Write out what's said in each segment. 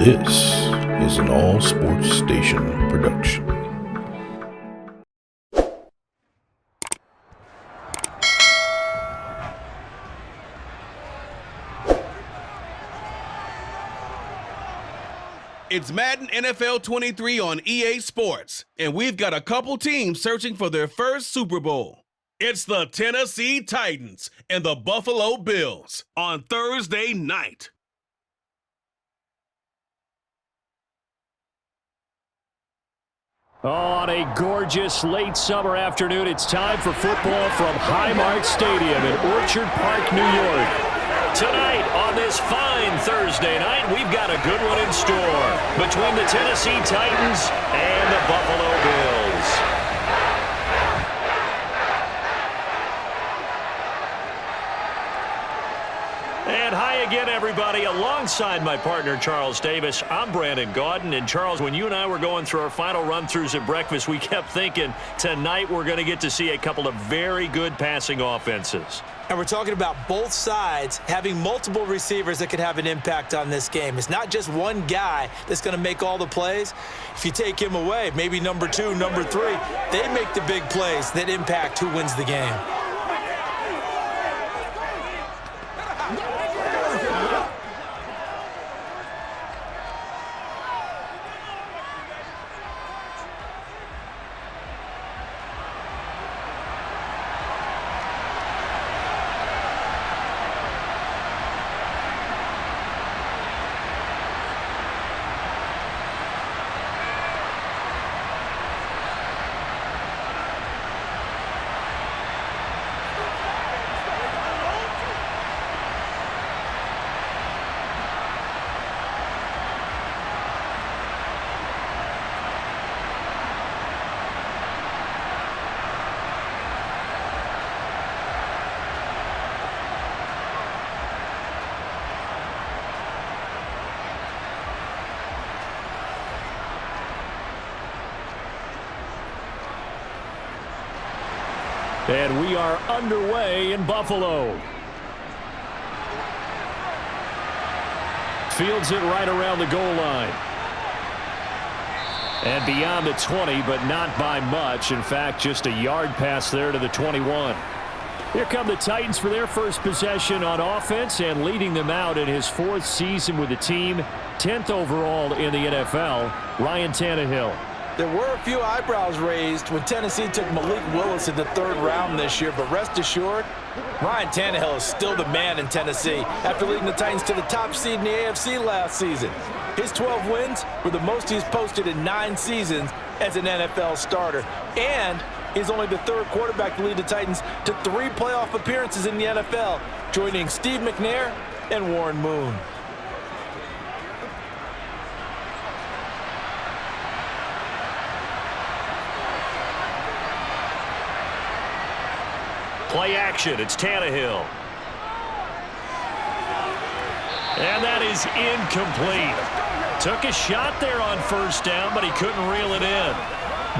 This is an AllSportsStation production. It's Madden NFL 23 on EA Sports, and we've got a couple teams searching for their first Super Bowl. It's the Tennessee Titans and the Buffalo Bills on Thursday night. On a gorgeous late summer afternoon, it's time for football from Highmark Stadium in Orchard Park, New York. Tonight, on this fine Thursday night, we've got a good one in store between the Tennessee Titans and the Buffalo Bills. And hi again, everybody. Alongside my partner, Charles Davis, I'm Brandon Gaudin. And Charles, when you and I were going through our final run-throughs at breakfast, we kept thinking tonight we're going to get to see a couple of very good passing offenses. And we're talking about both sides having multiple receivers that could have an impact on this game. It's not just one guy that's going to make all the plays. If you take him away, maybe number two, number three, they make the big plays that impact who wins the game. And we are underway in Buffalo. Fields it right around the goal line. And beyond the 20, but not by much. In fact, just a yard pass there to the 21. Here come the Titans for their first possession on offense, and leading them out in his fourth season with the team, 10th overall in the NFL, Ryan Tannehill. There were a few eyebrows raised when Tennessee took Malik Willis in the third round this year, but rest assured, Ryan Tannehill is still the man in Tennessee after leading the Titans to the top seed in the AFC last season. His 12 wins were the most he's posted in 9 seasons as an NFL starter, and he's only the third quarterback to lead the Titans to 3 playoff appearances in the NFL, joining Steve McNair and Warren Moon. Play action, it's Tannehill. And that is incomplete. Took a shot there on first down, but he couldn't reel it in.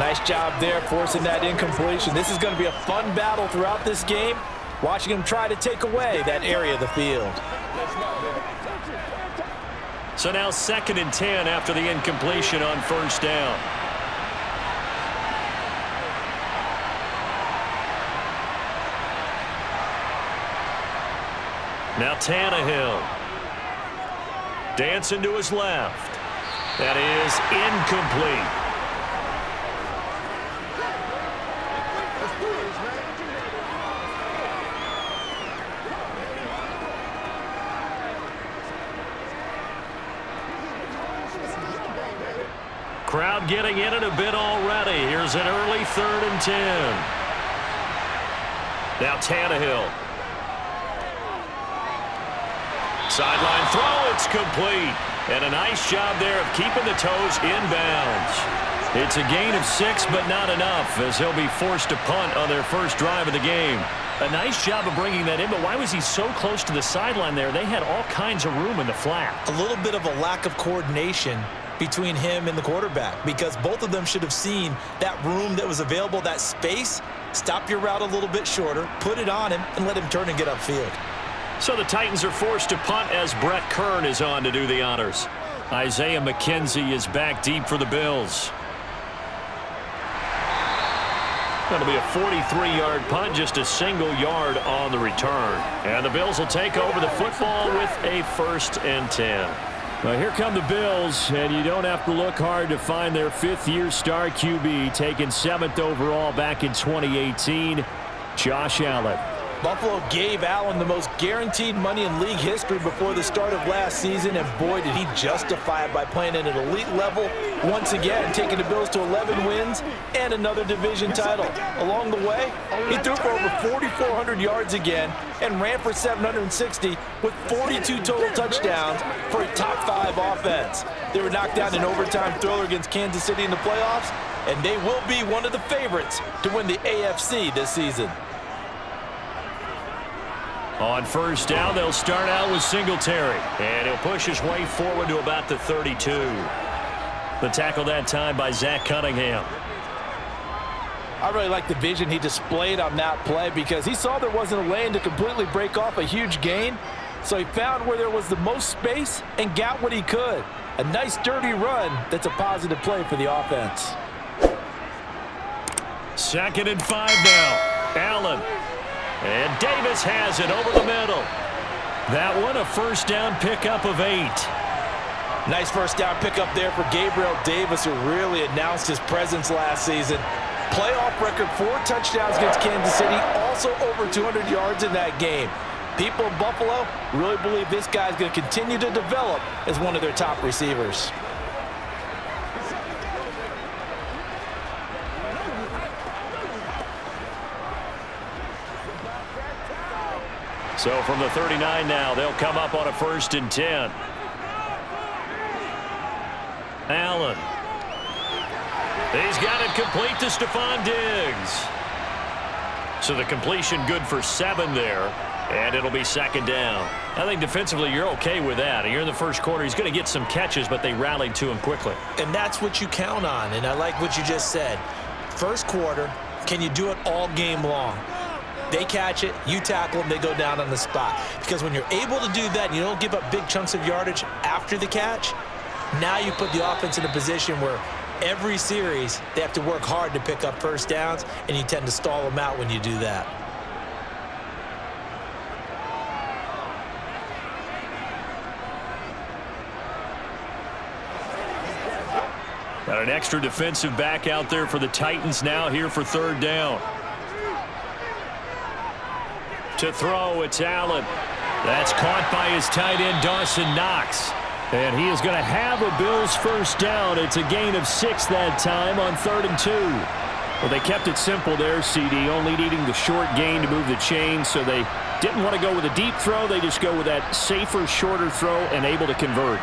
Nice job there forcing that incompletion. This is going to be a fun battle throughout this game, watching him try to take away that area of the field. So now 2nd and 10 after the incompletion on first down. Now Tannehill. Dancing to his left. That is incomplete. Crowd getting in it a bit already. Here's an early 3rd and 10. Now Tannehill. Sideline throw, it's complete. And a nice job there of keeping the toes inbounds. It's a gain of 6, but not enough, as he'll be forced to punt on their first drive of the game. A nice job of bringing that in, but why was he so close to the sideline there? They had all kinds of room in the flat. A little bit of a lack of coordination between him and the quarterback, because both of them should have seen that room that was available, that space. Stop your route a little bit shorter, put it on him, and let him turn and get upfield. So the Titans are forced to punt as Brett Kern is on to do the honors. Isaiah McKenzie is back deep for the Bills. That'll be a 43-yard punt, just a single yard on the return. And the Bills will take over the football with a 1st and 10. Well, here come the Bills, and you don't have to look hard to find their 5th-year star QB, taken 7th overall back in 2018, Josh Allen. Buffalo gave Allen the most guaranteed money in league history before the start of last season, and boy, did he justify it by playing at an elite level once again, taking the Bills to 11 wins and another division title. Along the way, he threw for over 4,400 yards again and ran for 760 with 42 total touchdowns for a top-5 offense. They were knocked down in overtime thriller against Kansas City in the playoffs, and they will be one of the favorites to win the AFC this season. On 1st down, they'll start out with Singletary, and he'll push his way forward to about the 32. The tackle that time by Zach Cunningham. I really like the vision he displayed on that play because he saw there wasn't a lane to completely break off a huge gain, so he found where there was the most space and got what he could. A nice, dirty run that's a positive play for the offense. 2nd and 5 now. Allen. And Davis has it over the middle. That one a 1st down pickup of 8. Nice 1st down pickup there for Gabriel Davis, who really announced his presence last season. Playoff record, 4 touchdowns against Kansas City, also over 200 yards in that game. People in Buffalo really believe this guy's going to continue to develop as one of their top receivers. So from the 39 now, they'll come up on a 1st and 10. Allen. He's got it complete to Stephon Diggs. So the completion good for 7 there, and it'll be 2nd down. I think defensively you're okay with that. You're in the 1st quarter. He's going to get some catches, but they rallied to him quickly. And that's what you count on, and I like what you just said. 1st quarter, can you do it all game long? They catch it, you tackle them, they go down on the spot. Because when you're able to do that and you don't give up big chunks of yardage after the catch, now you put the offense in a position where every series they have to work hard to pick up 1st downs, and you tend to stall them out when you do that. Got an extra defensive back out there for the Titans now here for 3rd down. To throw, it's Allen. That's caught by his tight end, Dawson Knox. And he is going to have a Bills 1st down. It's a gain of 6 that time on 3rd and 2. Well, they kept it simple there, CD, only needing the short gain to move the chain, so they didn't want to go with a deep throw. They just go with that safer, shorter throw and able to convert.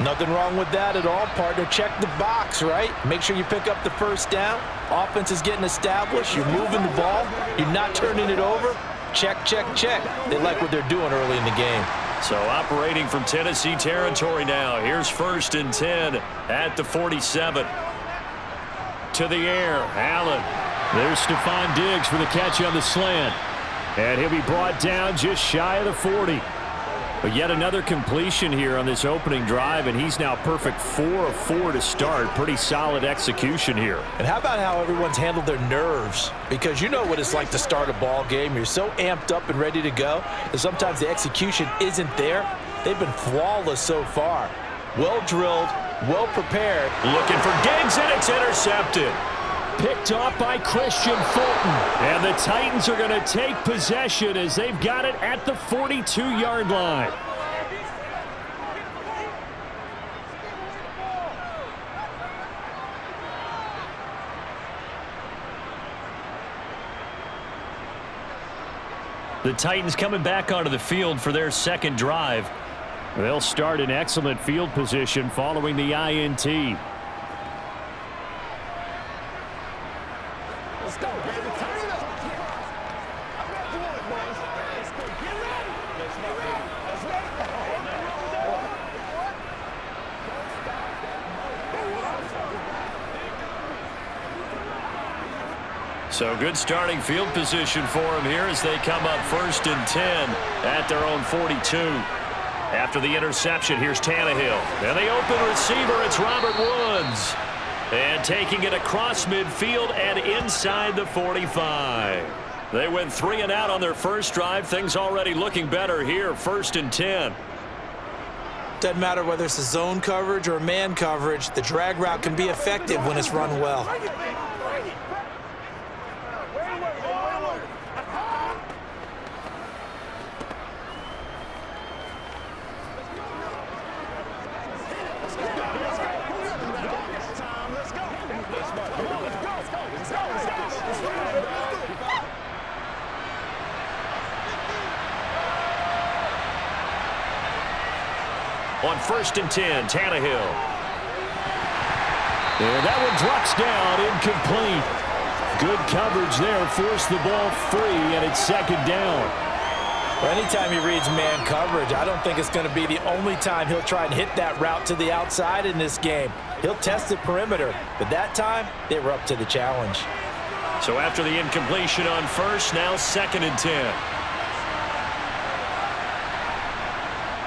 Nothing wrong with that at all, partner. Check the box, right? Make sure you pick up the 1st down. Offense is getting established. You're moving the ball. You're not turning it over. Check, check, check. They like what they're doing early in the game. So operating from Tennessee territory now. Here's 1st and 10 at the 47. To the air, Allen. There's Stephon Diggs for the catch on the slant. And he'll be brought down just shy of the 40. But yet another completion here on this opening drive, and he's now perfect 4 of 4 to start. Pretty solid execution here. And how about how everyone's handled their nerves? Because you know what it's like to start a ball game. You're so amped up and ready to go, and sometimes the execution isn't there. They've been flawless so far. Well drilled, well prepared. Looking for Diggs, and it's intercepted. Picked off by Christian Fulton. And the Titans are going to take possession as they've got it at the 42-yard line. The Titans coming back onto the field for their 2nd drive. They'll start in excellent field position following the INT. So good starting field position for them here as they come up 1st and 10 at their own 42. After the interception, here's Tannehill. And the open receiver, it's Robert Woods. And taking it across midfield and inside the 45. They went 3 and out on their first drive. Things already looking better here, 1st and 10. Doesn't matter whether it's a zone coverage or man coverage, the drag route can be effective when it's run well. On 1st and 10, Tannehill. And that one drops down, incomplete. Good coverage there, forced the ball free, and it's 2nd down. Well, anytime he reads man coverage, I don't think it's going to be the only time he'll try and hit that route to the outside in this game. He'll test the perimeter, but that time, they were up to the challenge. So after the incompletion on 1st, now 2nd and 10.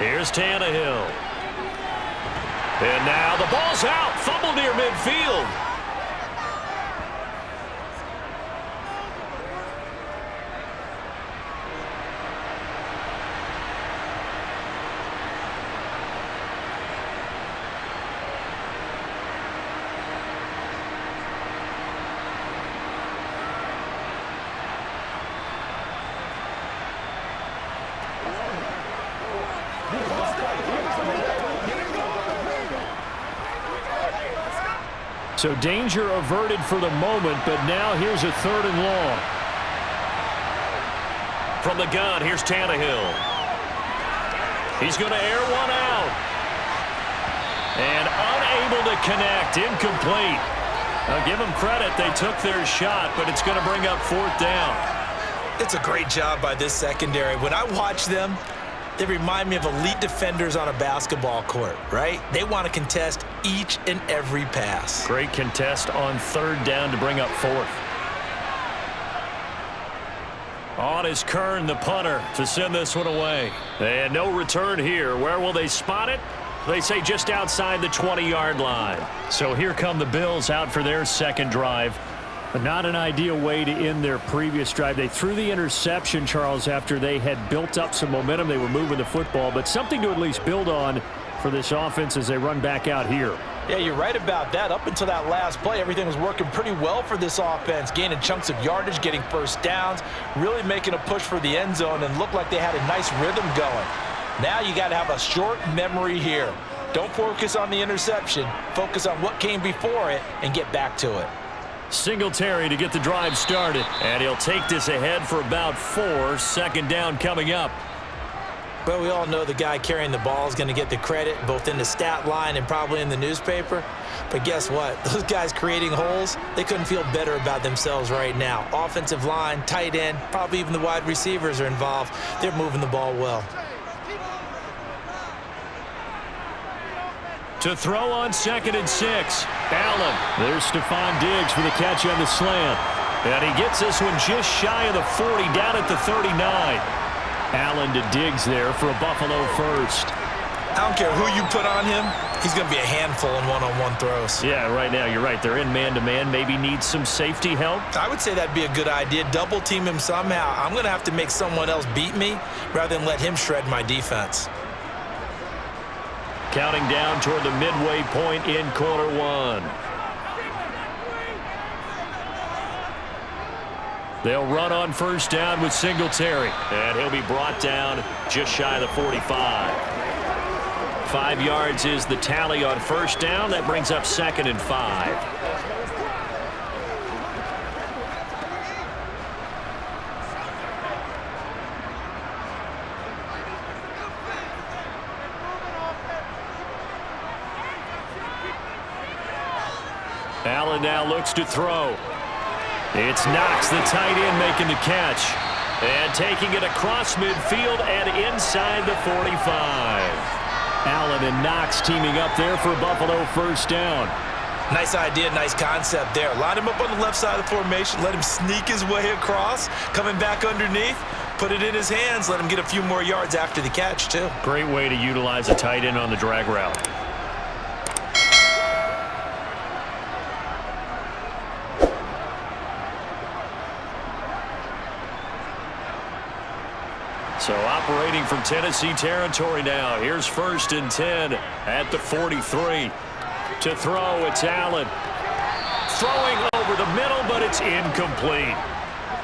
Here's Tannehill. And now the ball's out. Fumble near midfield. So danger averted for the moment, but now here's a 3rd and long. From the gun, here's Tannehill. He's going to air one out. And unable to connect, incomplete. I'll give them credit, they took their shot, but it's going to bring up 4th down. It's a great job by this secondary. When I watch them, they remind me of elite defenders on a basketball court, right? They want to contest each and every pass. Great contest on 3rd down to bring up 4th. On is Kern, the punter, to send this one away. And no return here. Where will they spot it? They say just outside the 20-yard line. So here come the Bills out for their 2nd drive. But not an ideal way to end their previous drive. They threw the interception, Charles, after they had built up some momentum. They were moving the football, but something to at least build on for this offense as they run back out here. Yeah, you're right about that. Up until that last play, everything was working pretty well for this offense, gaining chunks of yardage, getting 1st downs, really making a push for the end zone, and looked like they had a nice rhythm going. Now you got to have a short memory here. Don't focus on the interception. Focus on what came before it and get back to it. Singletary to get the drive started, and he'll take this ahead for about 4. 2nd down coming up. Well, we all know the guy carrying the ball is going to get the credit, both in the stat line and probably in the newspaper. But guess what? Those guys creating holes, they couldn't feel better about themselves right now. Offensive line, tight end, probably even the wide receivers are involved. They're moving the ball well. To throw on 2nd and 6. Allen. There's Stephon Diggs for the catch on the slant. And he gets this one just shy of the 40, down at the 39. Allen to Diggs there for a Buffalo 1st. I don't care who you put on him. He's going to be a handful in one-on-one throws. Yeah, right now, you're right. They're in man-to-man. Maybe needs some safety help. I would say that'd be a good idea. Double team him somehow. I'm going to have to make someone else beat me rather than let him shred my defense. Counting down toward the midway point in quarter 1. They'll run on 1st down with Singletary. And he'll be brought down just shy of the 45. 5 yards is the tally on 1st down. That brings up 2nd and 5. Allen now looks to throw. It's Knox, the tight end, making the catch. And taking it across midfield and inside the 45. Allen and Knox teaming up there for a Buffalo 1st down. Nice idea, nice concept there. Line him up on the left side of the formation. Let him sneak his way across. Coming back underneath. Put it in his hands, let him get a few more yards after the catch, too. Great way to utilize a tight end on the drag route. So operating from Tennessee territory now. Here's 1st and 10 at the 43. To throw, it's Allen. Throwing over the middle, but it's incomplete.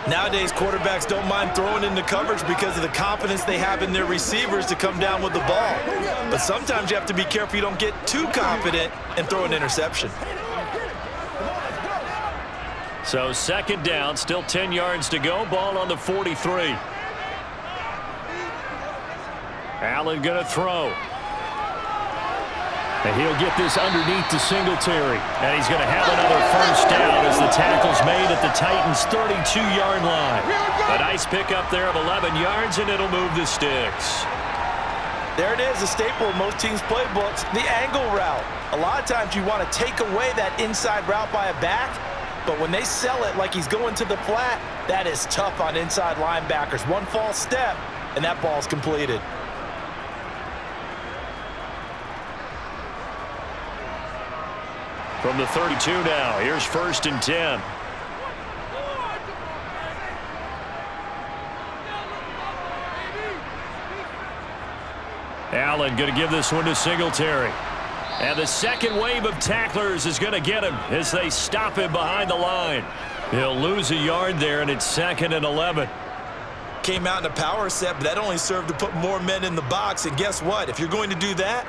Nowadays, quarterbacks don't mind throwing into coverage because of the confidence they have in their receivers to come down with the ball. But sometimes you have to be careful you don't get too confident and throw an interception. So 2nd down, still 10 yards to go. Ball on the 43. Allen going to throw. And he'll get this underneath to Singletary. And he's going to have another 1st down as the tackle's made at the Titans' 32-yard line. A nice pickup there of 11 yards, and it'll move the sticks. There it is, a staple of most teams' playbooks, the angle route. A lot of times you want to take away that inside route by a back, but when they sell it like he's going to the flat, that is tough on inside linebackers. One false step, and that ball's completed. From the 32 now, here's 1st and 10. Allen going to give this one to Singletary. And the second wave of tacklers is going to get him as they stop him behind the line. He'll lose a yard there, and it's 2nd and 11. Came out in a power set, but that only served to put more men in the box. And guess what? If you're going to do that,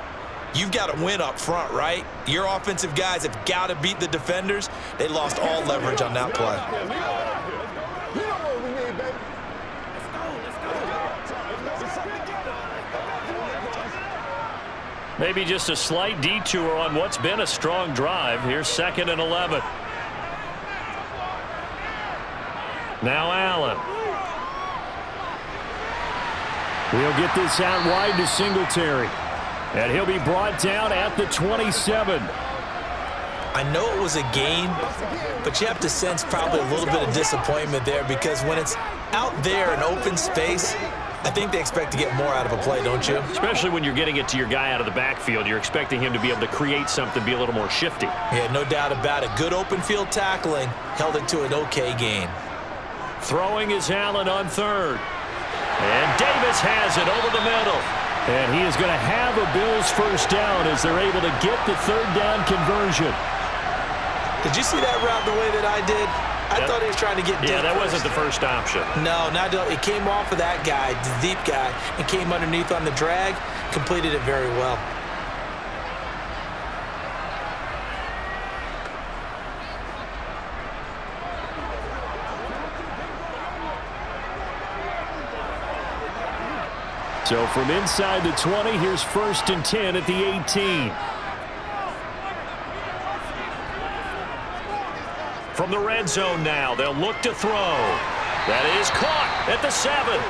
you've got to win up front, right? Your offensive guys have got to beat the defenders. They lost all leverage on that play. Maybe just a slight detour on what's been a strong drive. Here's 2nd and 11. Now Allen. He'll get this out wide to Singletary. And he'll be brought down at the 27. I know it was a gain, but you have to sense probably a little bit of disappointment there because when it's out there in open space, I think they expect to get more out of a play, don't you? Especially when you're getting it to your guy out of the backfield. You're expecting him to be able to create something, be a little more shifty. Yeah, no doubt about it. Good open field tackling held it to an okay gain. Throwing is Allen on 3rd. And Davis has it over the middle. And he is going to have a Bills 1st down as they're able to get the 3rd down conversion. Did you see that route the way that I did? I thought he was trying to get deep. Yeah, that wasn't the first option. No, it came off of that guy, the deep guy, and came underneath on the drag, completed it very well. So from inside the 20, here's 1st and 10 at the 18. From the red zone now, they'll look to throw. That is caught at the 7.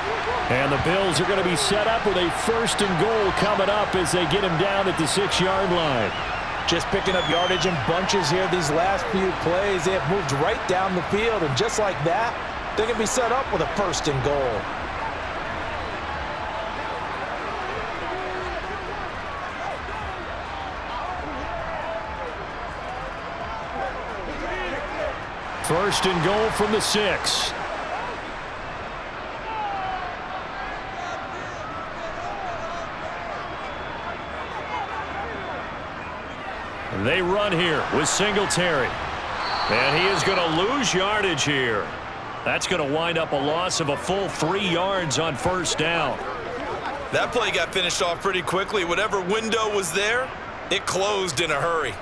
And the Bills are going to be set up with a 1st and goal coming up as they get him down at the 6-yard line. Just picking up yardage in bunches here these last few plays. They have moved right down the field, and just like that, they're going to be set up with a 1st and goal. First and goal from the 6. They run here with Singletary. And he is going to lose yardage here. That's going to wind up a loss of a full 3 yards on 1st down. That play got finished off pretty quickly. Whatever window was there, it closed in a hurry.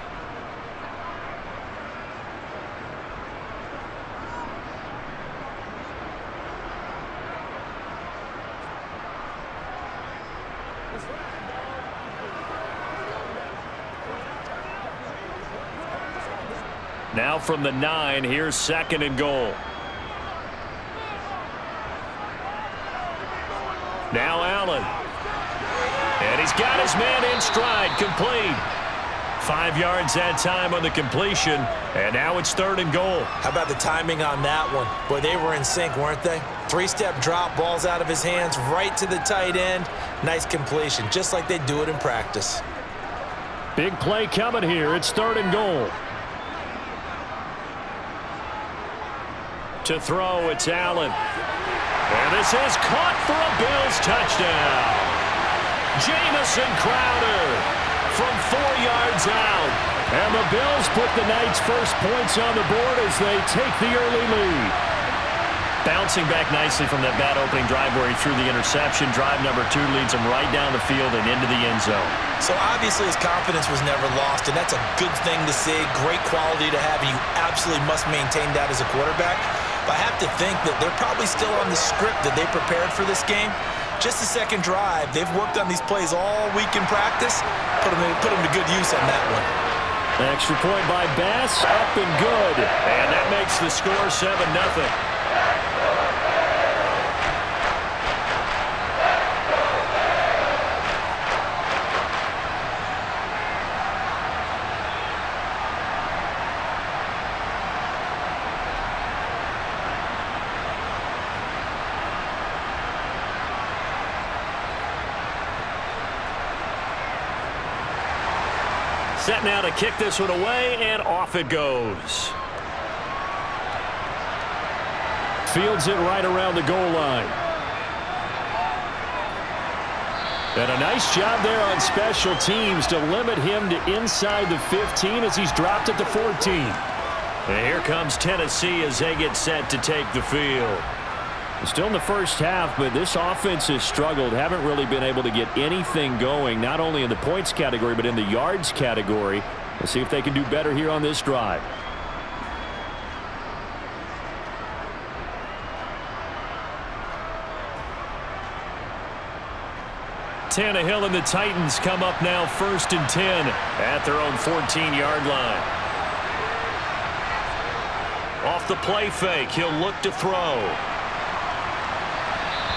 Now from the 9, here's 2nd and goal. Now Allen. And he's got his man in stride, complete. 5 yards that time on the completion, and now it's 3rd and goal. How about the timing on that one? Boy, they were in sync, weren't they? Three-step drop, balls out of his hands, right to the tight end. Nice completion, just like they do it in practice. Big play coming here. It's 3rd and goal. To throw, it's Allen. And this is caught for a Bills touchdown. Jamison Crowder from 4 yards out. And the Bills put the Knights' first points on the board as they take the early lead. Bouncing back nicely from that bad opening drive where he threw the interception. Drive number 2 leads him right down the field and into the end zone. So obviously his confidence was never lost, and that's a good thing to see. Great quality to have, and you absolutely must maintain that as a quarterback. But I have to think that they're probably still on the script that they prepared for this game. Just the second drive. They've worked on these plays all week in practice. Put them to good use on that one. Extra point by Bass, up and good. And that makes the score 7-0. Set now to kick this one away, and off it goes. Fields it right around the goal line. And a nice job there on special teams to limit him to inside the 15 as he's dropped at the 14. And here comes Tennessee as they get set to take the field. Still in the first half, but this offense has struggled. Haven't really been able to get anything going, not only in the points category, but in the yards category. We'll see if they can do better here on this drive. Tannehill and the Titans come up now 1st and 10 at their own 14-yard line. Off the play fake, he'll look to throw.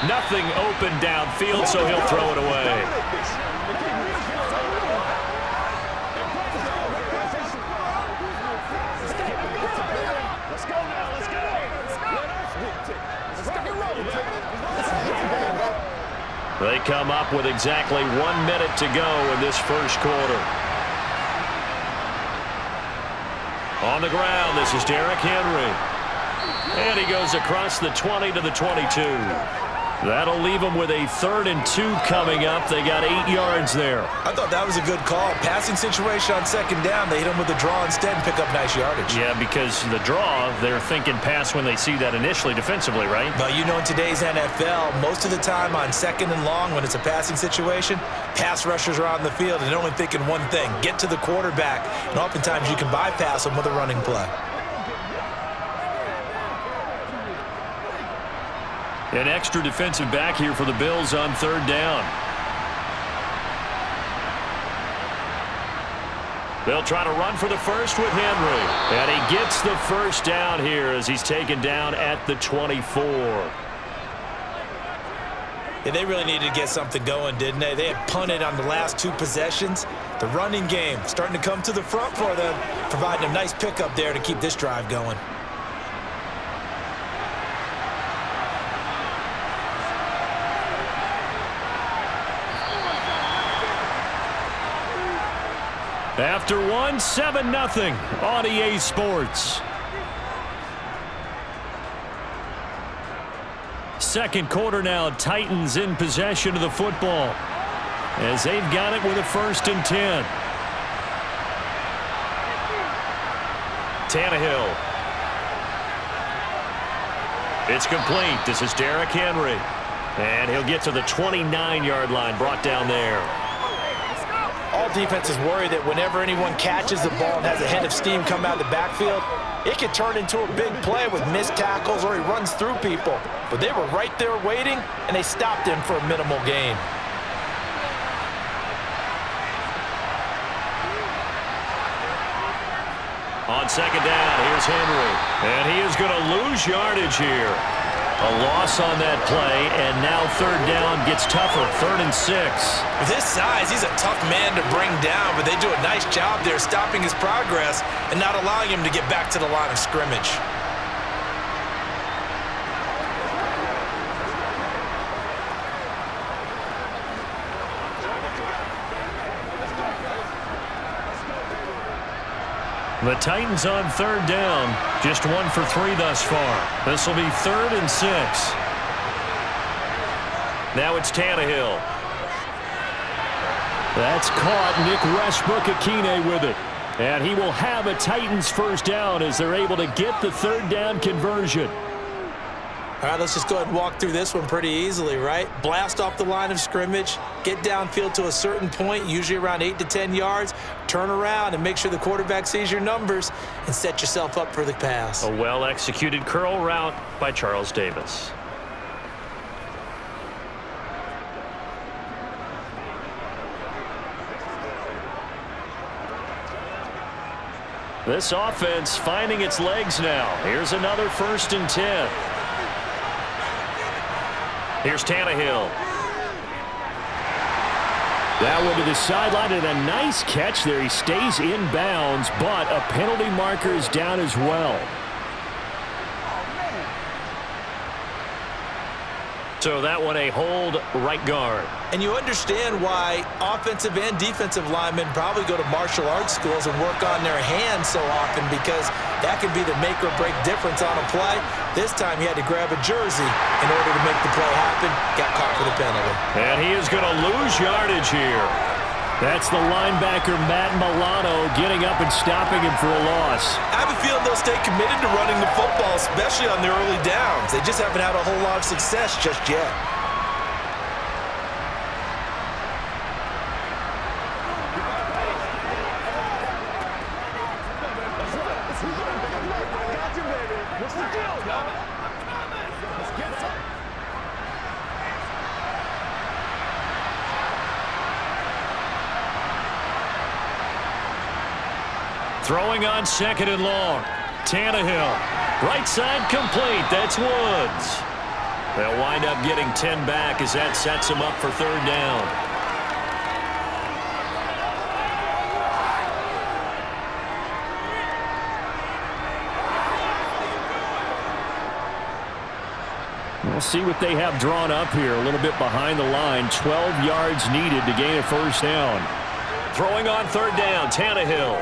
Nothing open downfield, so he'll throw it away. They come up with exactly 1 minute to go in this first quarter. On the ground, this is Derrick Henry. And he goes across the 20 to the 22. That'll leave them with a 3rd and 2 coming up. They got 8 yards there. I thought that was a good call. Passing situation on 2nd down. They hit him with a draw instead and pick up nice yardage. Yeah, because the draw, they're thinking pass when they see that initially defensively, right? But you know, in today's NFL, most of the time on 2nd and long, when it's a passing situation, pass rushers are on the field and they're only thinking one thing: get to the quarterback. And oftentimes you can bypass them with a running play. An extra defensive back here for the Bills on 3rd down. They'll try to run for the first with Henry. And he gets the first down here as he's taken down at the 24. Yeah, they really needed to get something going, didn't they? They had punted on the last 2 possessions. The running game starting to come to the front for them, providing a nice pickup there to keep this drive going. After 7-0 on EA Sports. Second quarter now, Titans in possession of the football as they've got it with a 1st and 10. Tannehill. It's complete. This is Derrick Henry. And he'll get to the 29-yard line, brought down there. All defenses worry that whenever anyone catches the ball and has a head of steam come out of the backfield, it could turn into a big play with missed tackles or he runs through people. But they were right there waiting, and they stopped him for a minimal gain. On 2nd down, here's Henry. And he is going to lose yardage here. A loss on that play, and now 3rd down gets tougher, 3rd and 6. With his size, he's a tough man to bring down, but they do a nice job there stopping his progress and not allowing him to get back to the line of scrimmage. The Titans on third down. Just 1 for 3 thus far. This will be 3rd and 6. Now it's Tannehill. That's caught. Nick Westbrook-Akine with it. And he will have a Titans first down as they're able to get the third down conversion. All right, let's just go ahead and walk through this one pretty easily, right? Blast off the line of scrimmage, get downfield to a certain point, usually around 8 to 10 yards, turn around and make sure the quarterback sees your numbers and set yourself up for the pass. A well-executed curl route by Charles Davis. This offense finding its legs now. Here's another 1st and 10. Here's Tannehill. That one to the sideline and a nice catch there. He stays in bounds, but a penalty marker is down as well. So that one a hold right guard. And you understand why offensive and defensive linemen probably go to martial arts schools and work on their hands so often, because that can be the make or break difference on a play. This time he had to grab a jersey in order to make the play happen. Got caught for the penalty. And he is going to lose yardage here. That's the linebacker, Matt Milano, getting up and stopping him for a loss. I have a feeling they'll stay committed to running the football, especially on their early downs. They just haven't had a whole lot of success just yet. Throwing on 2nd and long. Tannehill. Right side complete. That's Woods. They'll wind up getting 10 back as that sets them up for 3rd down. We'll see what they have drawn up here. A little bit behind the line. 12 yards needed to gain a 1st down. Throwing on 3rd down. Tannehill.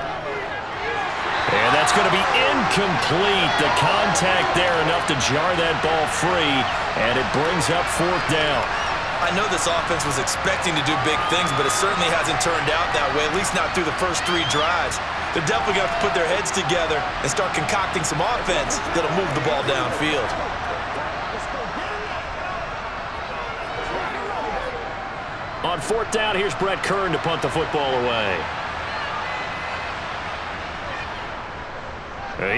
And that's going to be incomplete. The contact there enough to jar that ball free, and it brings up 4th down. I know this offense was expecting to do big things, but it certainly hasn't turned out that way, at least not through the first 3 drives. They're definitely going to have to put their heads together and start concocting some offense that'll move the ball downfield. On 4th down, here's Brett Kern to punt the football away.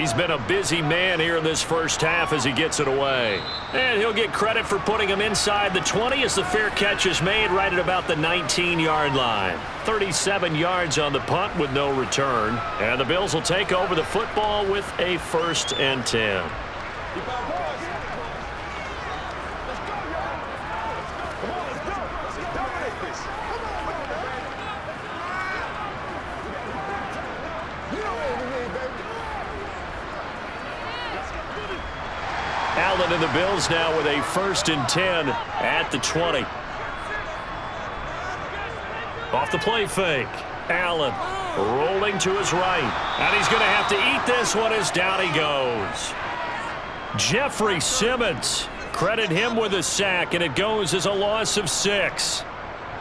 He's been a busy man here in this first half as he gets it away. And he'll get credit for putting him inside the 20 as the fair catch is made right at about the 19-yard line. 37 yards on the punt with no return. And the Bills will take over the football with a 1st and 10. Allen and the Bills now with a 1st and 10 at the 20. Off the play fake. Allen rolling to his right. And he's going to have to eat this one as down he goes. Jeffrey Simmons. Credit him with a sack, and it goes as a loss of 6.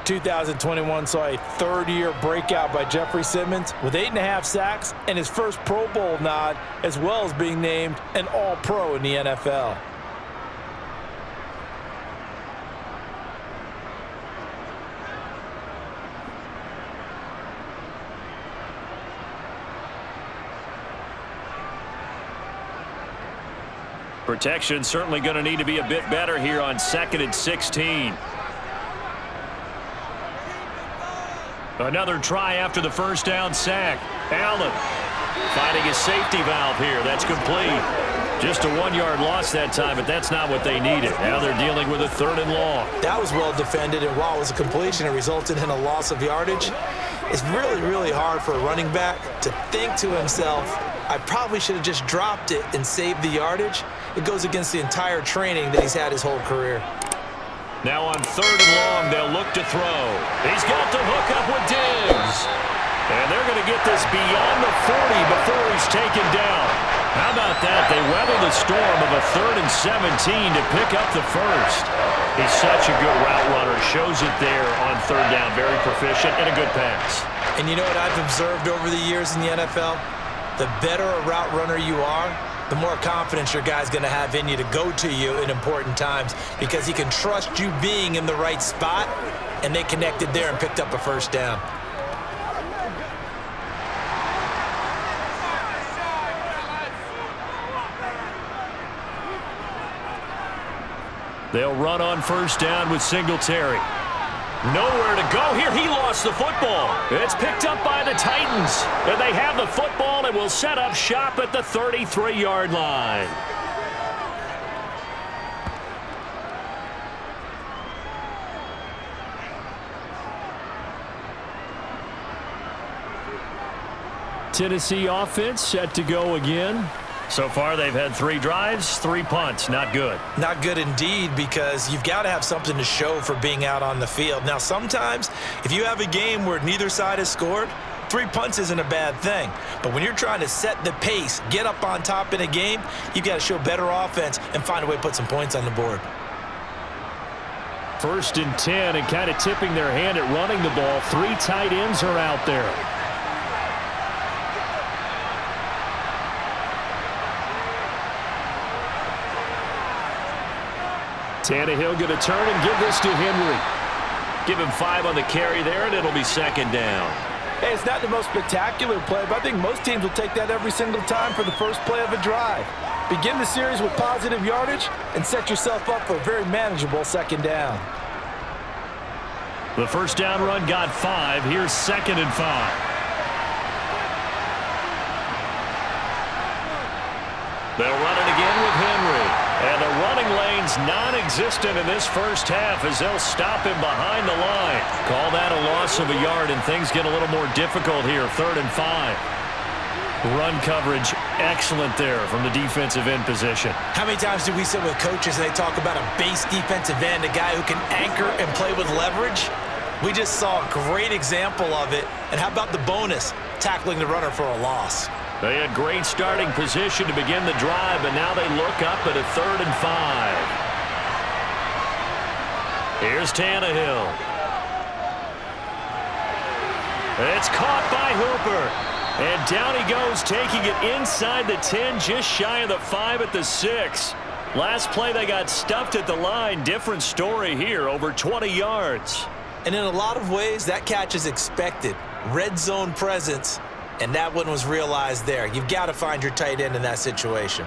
2021 saw a 3rd-year breakout by Jeffrey Simmons with 8.5 sacks and his first Pro Bowl nod, as well as being named an All-Pro in the NFL. Protection certainly going to need to be a bit better here on 2nd and 16. Another try after the 1st down sack. Allen finding his safety valve here. That's complete. Just a 1-yard loss that time, but that's not what they needed. Now they're dealing with a 3rd and long. That was well defended, and while it was a completion, it resulted in a loss of yardage. It's really, really hard for a running back to think to himself, I probably should have just dropped it and saved the yardage. It goes against the entire training that he's had his whole career. Now on 3rd and long, they'll look to throw. He's got the hook up with Diggs. And they're going to get this beyond the 40 before he's taken down. How about that? They weather the storm of a 3rd and 17 to pick up the first. He's such a good route runner. Shows it there on 3rd down. Very proficient and a good pass. And you know what I've observed over the years in the NFL? The better a route runner you are, the more confidence your guy's going to have in you to go to you in important times because he can trust you being in the right spot, and they connected there and picked up a first down. They'll run on first down with Singletary. Nowhere to go here. He lost the football. It's picked up by the Titans. And they have the football and will set up shop at the 33-yard line. Tennessee offense set to go again. So far, they've had 3 drives, 3 punts. Not good. Not good indeed, because you've got to have something to show for being out on the field. Now, sometimes, if you have a game where neither side has scored, 3 punts isn't a bad thing. But when you're trying to set the pace, get up on top in a game, you've got to show better offense and find a way to put some points on the board. 1st and 10, and kind of tipping their hand at running the ball. 3 tight ends are out there. Tannehill going to turn and give this to Henry. Give him 5 on the carry there, and it'll be 2nd down. Hey, it's not the most spectacular play, but I think most teams will take that every single time for the first play of a drive. Begin the series with positive yardage and set yourself up for a very manageable 2nd down. The first down run got 5. Here's 2nd and 5. They'll run it again with Henry. And the running lane's non-existent in this first half as they'll stop him behind the line. Call that a loss of a yard, and things get a little more difficult here. 3rd and 5. Run coverage excellent there from the defensive end position. How many times do we sit with coaches and they talk about a base defensive end, a guy who can anchor and play with leverage? We just saw a great example of it. And how about the bonus? Tackling the runner for a loss. They had great starting position to begin the drive, but now they look up at a 3rd and 5. Here's Tannehill. It's caught by Hooper. And down he goes, taking it inside the 10, just shy of the 5 at the 6. Last play they got stuffed at the line. Different story here, over 20 yards. And in a lot of ways, that catch is expected. Red zone presence. And that one was realized there. You've got to find your tight end in that situation.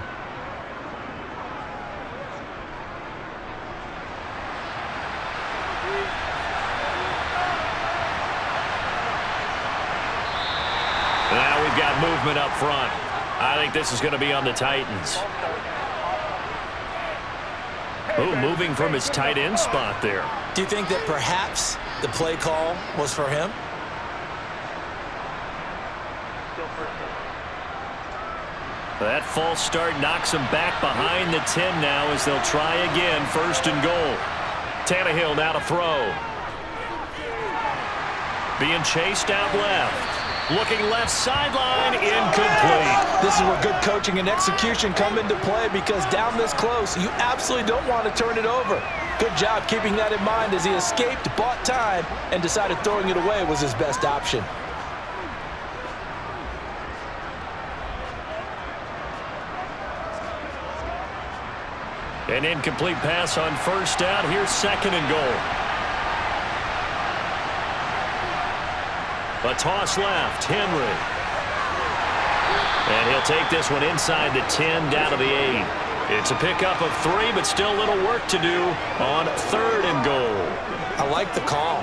Now we've got movement up front. I think this is going to be on the Titans. Oh, moving from his tight end spot there. Do you think that perhaps the play call was for him? That false start knocks him back behind the 10 now as they'll try again. 1st and goal. Tannehill now to throw. Being chased out left. Looking left sideline, incomplete. This is where good coaching and execution come into play, because down this close, you absolutely don't want to turn it over. Good job keeping that in mind as he escaped, bought time, and decided throwing it away was his best option. An incomplete pass on 1st down. Here's 2nd and goal. A toss left. Henry. And he'll take this one inside the 10, down to the 8. It's a pickup of 3, but still a little work to do on 3rd and goal. I like the call.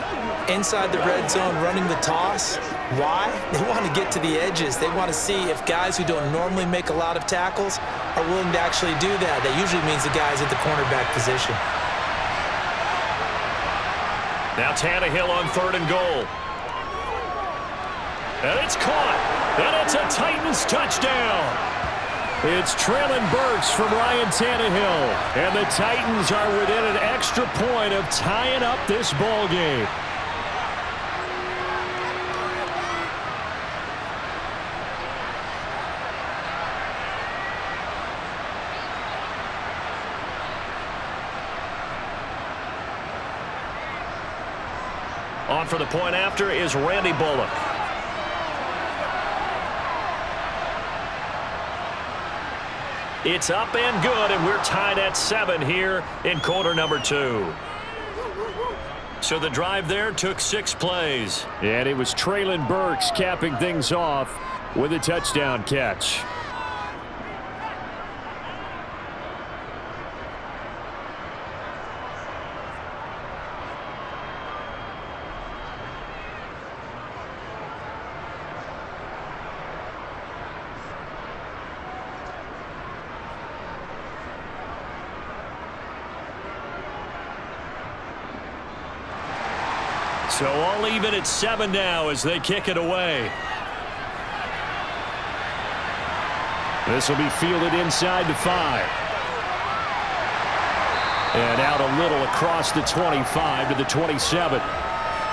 Inside the red zone, running the toss. Why? They want to get to the edges. They want to see if guys who don't normally make a lot of tackles are willing to actually do that. That usually means the guys at the cornerback position. Now Tannehill on 3rd and goal. And it's caught. And it's a Titans touchdown. It's Traylon Burks from Ryan Tannehill. And the Titans are within an extra point of tying up this ball game. On for the point after is Randy Bullock. It's up and good, and we're tied at 7 here in quarter number 2. So the drive there took 6 plays. And it was Traylon Burks capping things off with a touchdown catch. So all even at 7 now as they kick it away. This will be fielded inside the 5. And out a little across the 25 to the 27.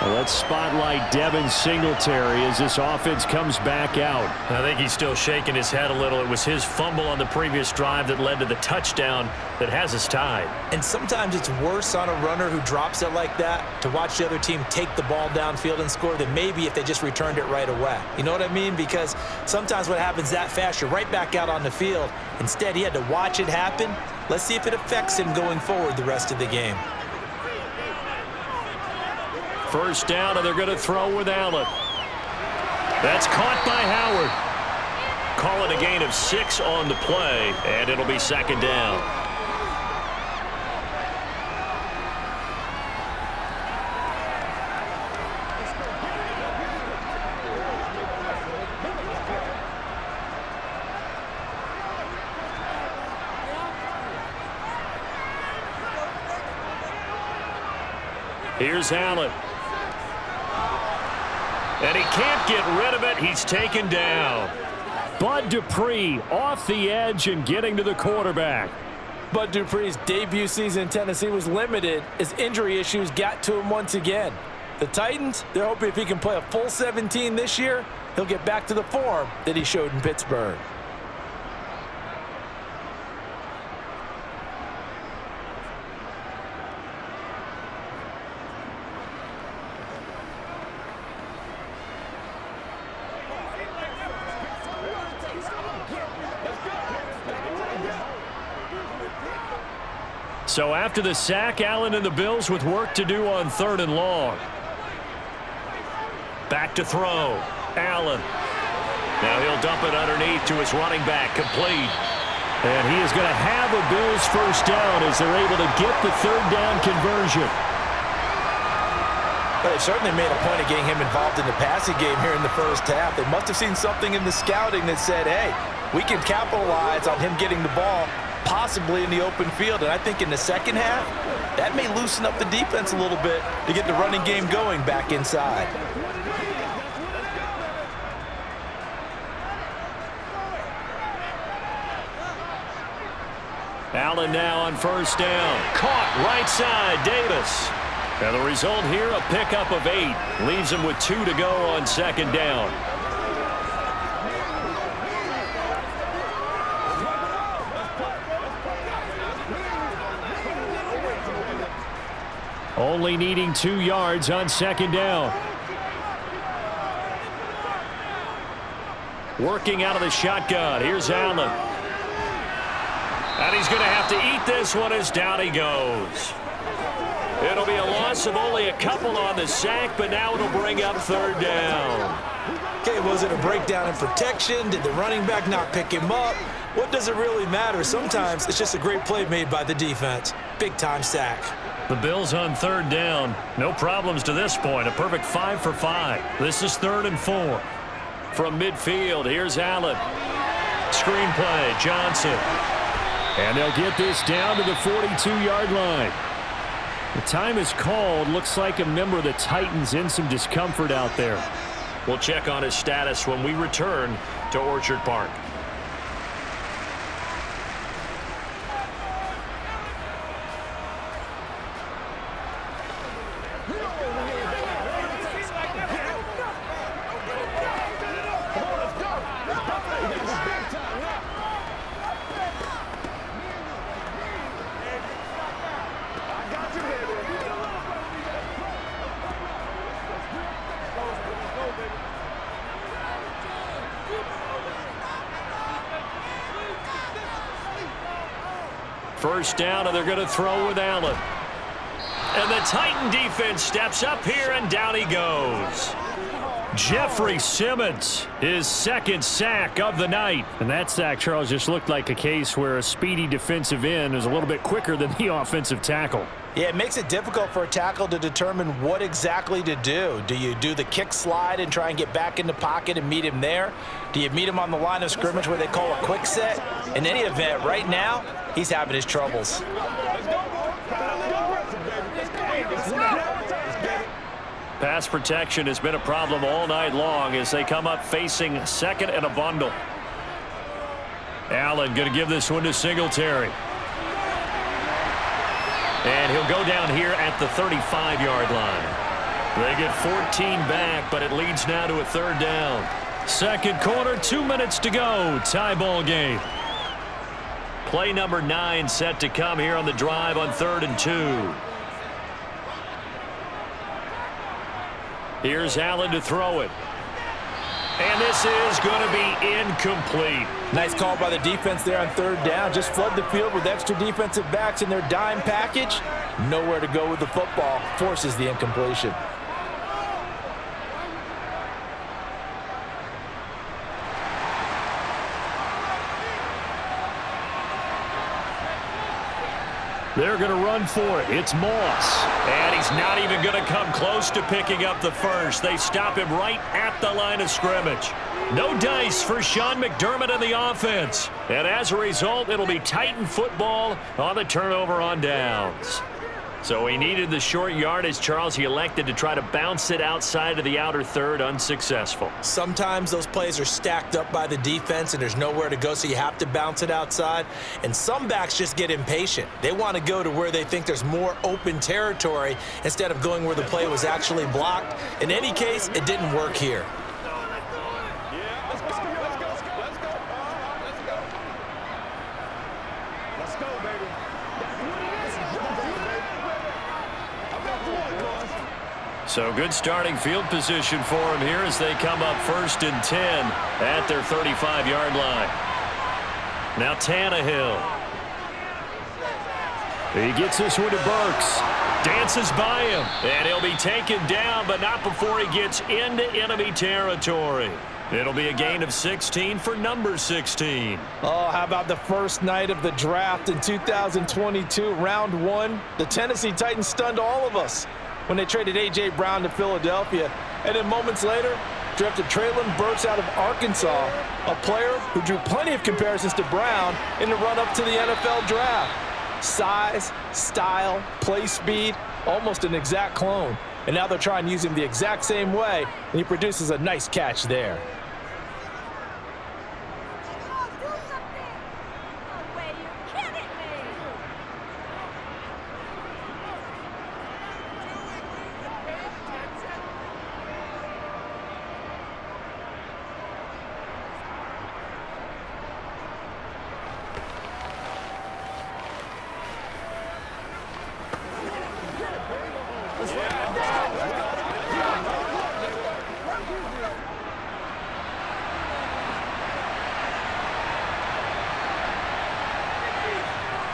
Well, let's spotlight Devin Singletary as this offense comes back out. I think he's still shaking his head a little. It was his fumble on the previous drive that led to the touchdown that has us tied. And sometimes it's worse on a runner who drops it like that to watch the other team take the ball downfield and score than maybe if they just returned it right away. You know what I mean? Because sometimes what happens that fast, you're right back out on the field. Instead, he had to watch it happen. Let's see if it affects him going forward the rest of the game. First down, and they're going to throw with Allen. That's caught by Howard. Call it a gain of 6 on the play, and it'll be second down. Here's Allen. And he can't get rid of it. He's taken down. Bud Dupree off the edge and getting to the quarterback. Bud Dupree's debut season in Tennessee was limited as injury issues got to him once again. The Titans, they're hoping if he can play a full 17 this year, he'll get back to the form that he showed in Pittsburgh. So after the sack, Allen and the Bills with work to do on 3rd and long. Back to throw. Allen. Now he'll dump it underneath to his running back. Complete. And he is going to have a Bills first down as they're able to get the 3rd down conversion. Well, they certainly made a point of getting him involved in the passing game here in the first half. They must have seen something in the scouting that said, hey, we can capitalize on him getting the ball possibly in the open field. And I think in the second half, that may loosen up the defense a little bit to get the running game going back inside. Allen now on first down. Caught right side, Davis. And the result here, a pickup of 8. Leaves him with 2 to go on second down. Only needing 2 yards on second down. Working out of the shotgun. Here's Allen. And he's going to have to eat this one as down he goes. It'll be a loss of only a couple on the sack, but now it'll bring up 3rd down. Okay, was it a breakdown in protection? Did the running back not pick him up? What does it really matter? Sometimes it's just a great play made by the defense. Big-time sack. The Bills on 3rd down. No problems to this point. A perfect 5 for 5. This is 3rd and 4. From midfield, here's Allen. Screen play, Johnson. And they'll get this down to the 42-yard line. The time is called. Looks like a member of the Titans in some discomfort out there. We'll check on his status when we return to Orchard Park. first down, and they're going to throw with Allen. And the Titan defense steps up here, and down he goes. Jeffrey Simmons, his second sack of the night. And that sack, Charles, just looked like a case where a speedy defensive end is a little bit quicker than the offensive tackle. Yeah, it makes it difficult for a tackle to determine what exactly to do. Do you do the kick slide and try and get back in the pocket and meet him there? Do you meet him on the line of scrimmage where they call a quick set? In any event, right now, he's having his troubles. Pass protection has been a problem all night long as they come up facing second and a bundle. Allen going to give this one to Singletary. And he'll go down here at the 35-yard line. They get 14 back, but it leads now to a third down. Second quarter, 2 minutes to go. Tie ball game. Play number 9 set to come here on the drive on 3rd and 2. Here's Allen to throw it. And this is going to be incomplete. Nice call by the defense there on 3rd down. Just flood the field with extra defensive backs in their dime package. Nowhere to go with the football. Forces the incompletion. They're going to run for it. It's Moss. And he's not even going to come close to picking up the first. They stop him right at the line of scrimmage. No dice for Sean McDermott and the offense. And as a result, it'll be Titan football on the turnover on downs. So he needed the short yardage, Charles. He elected to try to bounce it outside of the outer third, unsuccessful. Sometimes those plays are stacked up by the defense and there's nowhere to go, so you have to bounce it outside. And some backs just get impatient. They want to go to where they think there's more open territory instead of going where the play was actually blocked. In any case, it didn't work here. So good starting field position for him here as they come up 1st and 10 at their 35-yard line. Now Tannehill. He gets this one to Burks. Dances by him. And he'll be taken down, but not before he gets into enemy territory. It'll be a gain of 16 for number 16. Oh, how about the first night of the draft in 2022, round 1? The Tennessee Titans stunned all of us when they traded A.J. Brown to Philadelphia. And then moments later, drafted Treylon Burks out of Arkansas, a player who drew plenty of comparisons to Brown in the run-up to the NFL draft. Size, style, play speed, almost an exact clone. And now they're trying to use him the exact same way, and he produces a nice catch there.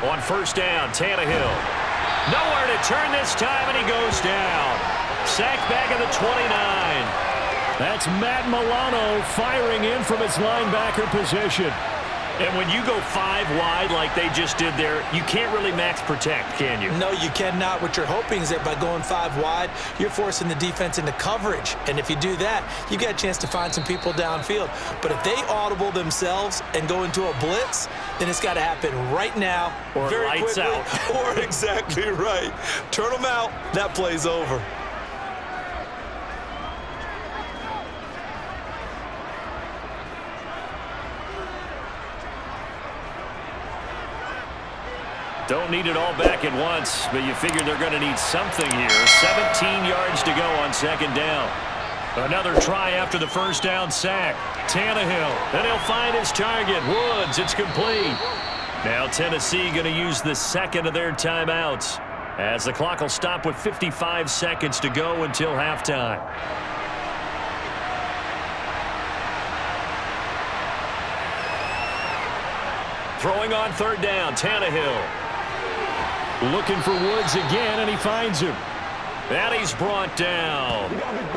On first down, Tannehill. Nowhere to turn this time, and he goes down. Sacked back at the 29. That's Matt Milano firing in from his linebacker position. And when you go 5 wide like they just did there, you can't really max protect, can you? No, you cannot. What you're hoping is that by going 5 wide, you're forcing the defense into coverage. And if you do that, you get a chance to find some people downfield. But if they audible themselves and go into a blitz, then it's got to happen right now, or very lights quickly, out. Or exactly right. Turn them out, that play's over. Don't need it all back at once, but you figure they're going to need something here. 17 yards to go on second down. Another try after the first down sack. Tannehill, and he'll find his target. Woods, it's complete. Now Tennessee going to use the second of their timeouts as the clock will stop with 55 seconds to go until halftime. Throwing on third down, Tannehill. Looking for Woods again, and he finds him. And he's brought down.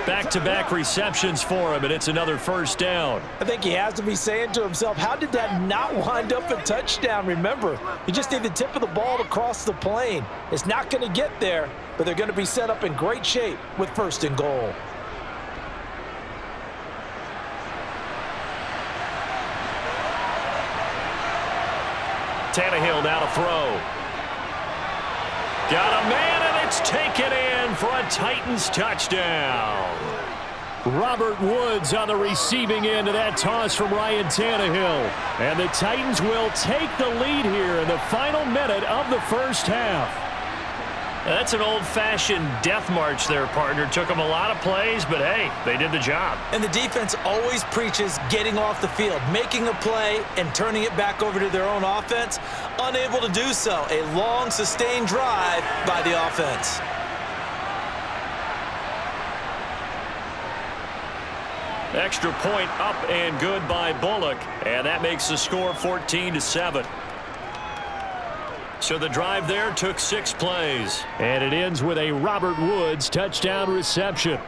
Back-to-back receptions for him, and it's another first down. I think he has to be saying to himself, how did that not wind up a touchdown? Remember, you just need the tip of the ball to cross the plane. It's not going to get there, but they're going to be set up in great shape with 1st and goal. Tannehill now to throw. Got a man, and it's taken in for a Titans touchdown. Robert Woods on the receiving end of that toss from Ryan Tannehill. And the Titans will take the lead here in the final minute of the first half. That's an old-fashioned death march there, partner. Took them a lot of plays, but hey, they did the job. And the defense always preaches getting off the field, making a play, and turning it back over to their own offense. Unable to do so. A long, sustained drive by the offense. Extra point up and good by Bullock, and that makes the score 14-7. So the drive there took 6 plays. And it ends with a Robert Woods touchdown reception.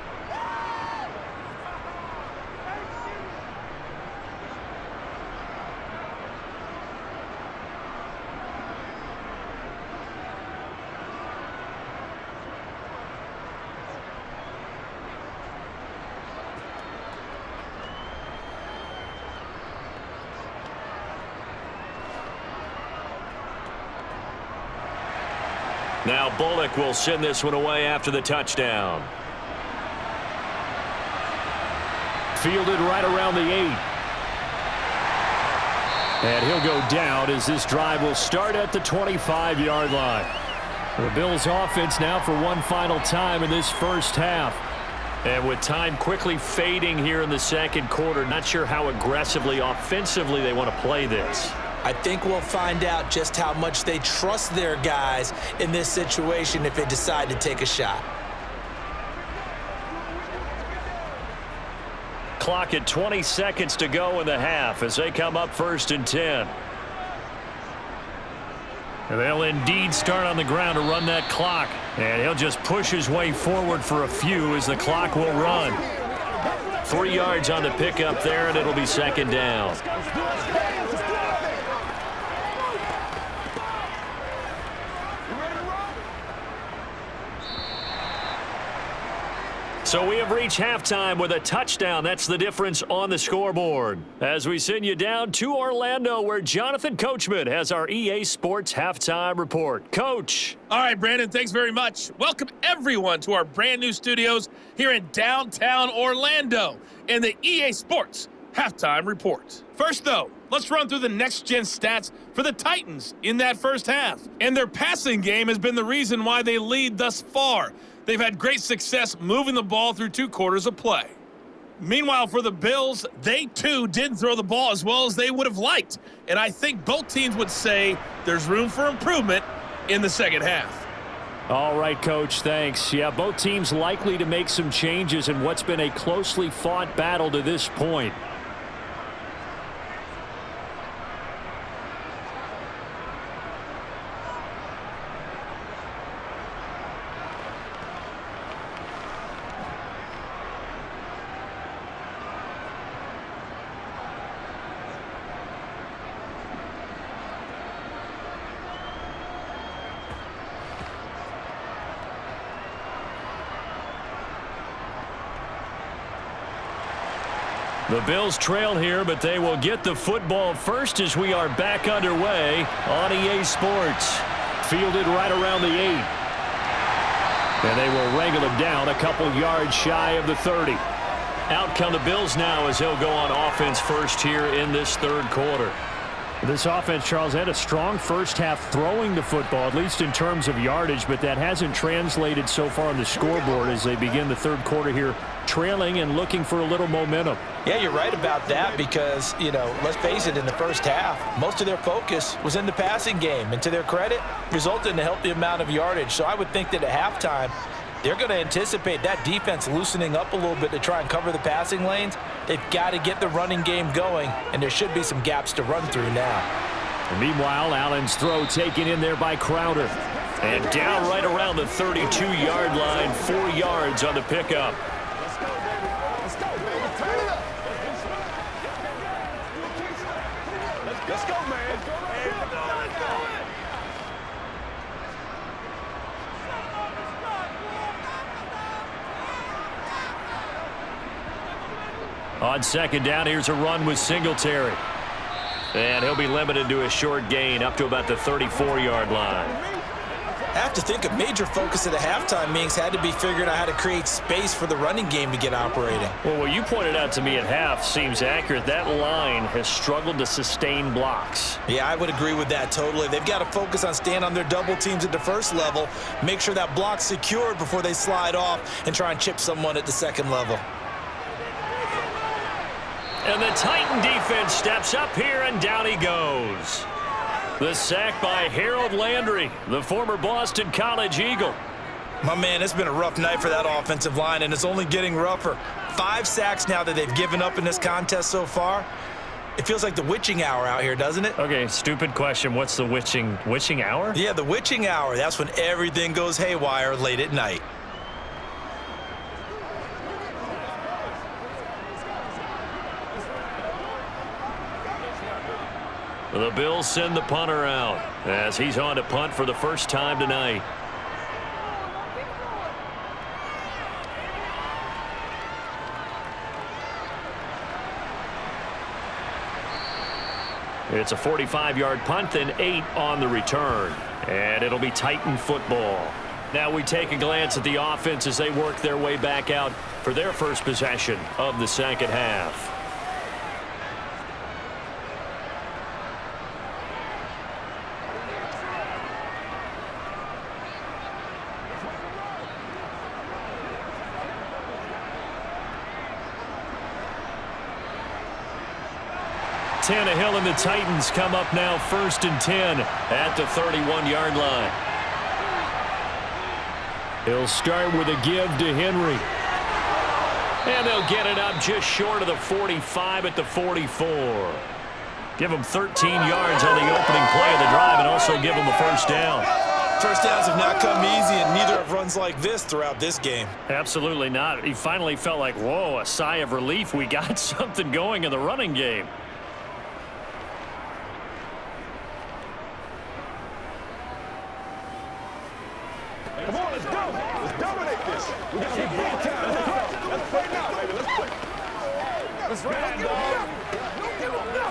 Now Bullock will send this one away after the touchdown. Fielded right around the 8. And he'll go down as this drive will start at the 25-yard line. The Bills offense now for one final time in this first half. And with time quickly fading here in the second quarter, not sure how aggressively, offensively they want to play this. I think we'll find out just how much they trust their guys in this situation if they decide to take a shot. Clock at 20 seconds to go in the half as they come up 1st and 10. And they'll indeed start on the ground to run that clock. And he'll just push his way forward for a few as the clock will run. 3 yards on the pickup there, and it'll be 2nd down. So we have reached halftime with a touchdown. That's the difference on the scoreboard. As we send you down to Orlando, where Jonathan Coachman has our EA Sports Halftime Report. Coach. All right, Brandon, thanks very much. Welcome, everyone, to our brand new studios here in downtown Orlando in the EA Sports Halftime Report. First, though, let's run through the next-gen stats for the Titans in that first half. And their passing game has been the reason why they lead thus far. They've had great success moving the ball through 2 quarters of play. Meanwhile, for the Bills, they too didn't throw the ball as well as they would have liked. And I think both teams would say there's room for improvement in the second half. All right, Coach, thanks. Yeah, both teams likely to make some changes in what's been a closely fought battle to this point. The Bills trail here, but they will get the football first as we are back underway on EA Sports. Fielded right around the 8. And they will wrangle him down a couple yards shy of the 30. Out come the Bills now as they'll go on offense first here in this third quarter. This offense, Charles, had a strong first half throwing the football, at least in terms of yardage, but that hasn't translated so far on the scoreboard as they begin the third quarter here, trailing and looking for a little momentum. Yeah, you're right about that because, you know, let's face it, in the first half, most of their focus was in the passing game. And to their credit, resulted in a healthy amount of yardage. So I would think that at halftime, they're going to anticipate that defense loosening up a little bit to try and cover the passing lanes. They've got to get the running game going, and there should be some gaps to run through now. And meanwhile, Allen's throw taken in there by Crowder. And down right around the 32-yard line, 4 yards on the pickup. Let's go, baby. Let's go, baby. Turn it up. Let's go, man. Hey, let's go. On second down, here's a run with Singletary. And he'll be limited to a short gain up to about the 34-yard line. I have to think a major focus of the halftime meetings had to be figuring out how to create space for the running game to get operating. Well, what you pointed out to me at half seems accurate. That line has struggled to sustain blocks. Yeah, I would agree with that totally. They've got to focus on staying on their double teams at the first level, make sure that block's secured before they slide off and try and chip someone at the second level. And the Titan defense steps up here, and down he goes. The sack by Harold Landry, the former Boston College Eagle. My man, it's been a rough night for that offensive line, and it's only getting rougher. 5 sacks now that they've given up in this contest so far. It feels like the witching hour out here, doesn't it? Okay, stupid question. What's the witching hour? Yeah, the witching hour. That's when everything goes haywire late at night. The Bills send the punter out as he's on to punt for the first time tonight. It's a 45-yard punt and 8 on the return. And it'll be Titan football. Now we take a glance at the offense as they work their way back out for their first possession of the second half. Tannehill and the Titans come up now 1st and 10 at the 31-yard line. He'll start with a give to Henry. And they'll get it up just short of the 45 at the 44. Give him 13 yards on the opening play of the drive and also give him a first down. First downs have not come easy, and neither have runs like this throughout this game. Absolutely not. He finally felt like, whoa, a sigh of relief. We got something going in the running game. Come on, let's go. Let's dominate this. We got some big time. Let's play now, baby. Let's play. Let's ride, dog. Don't give up now.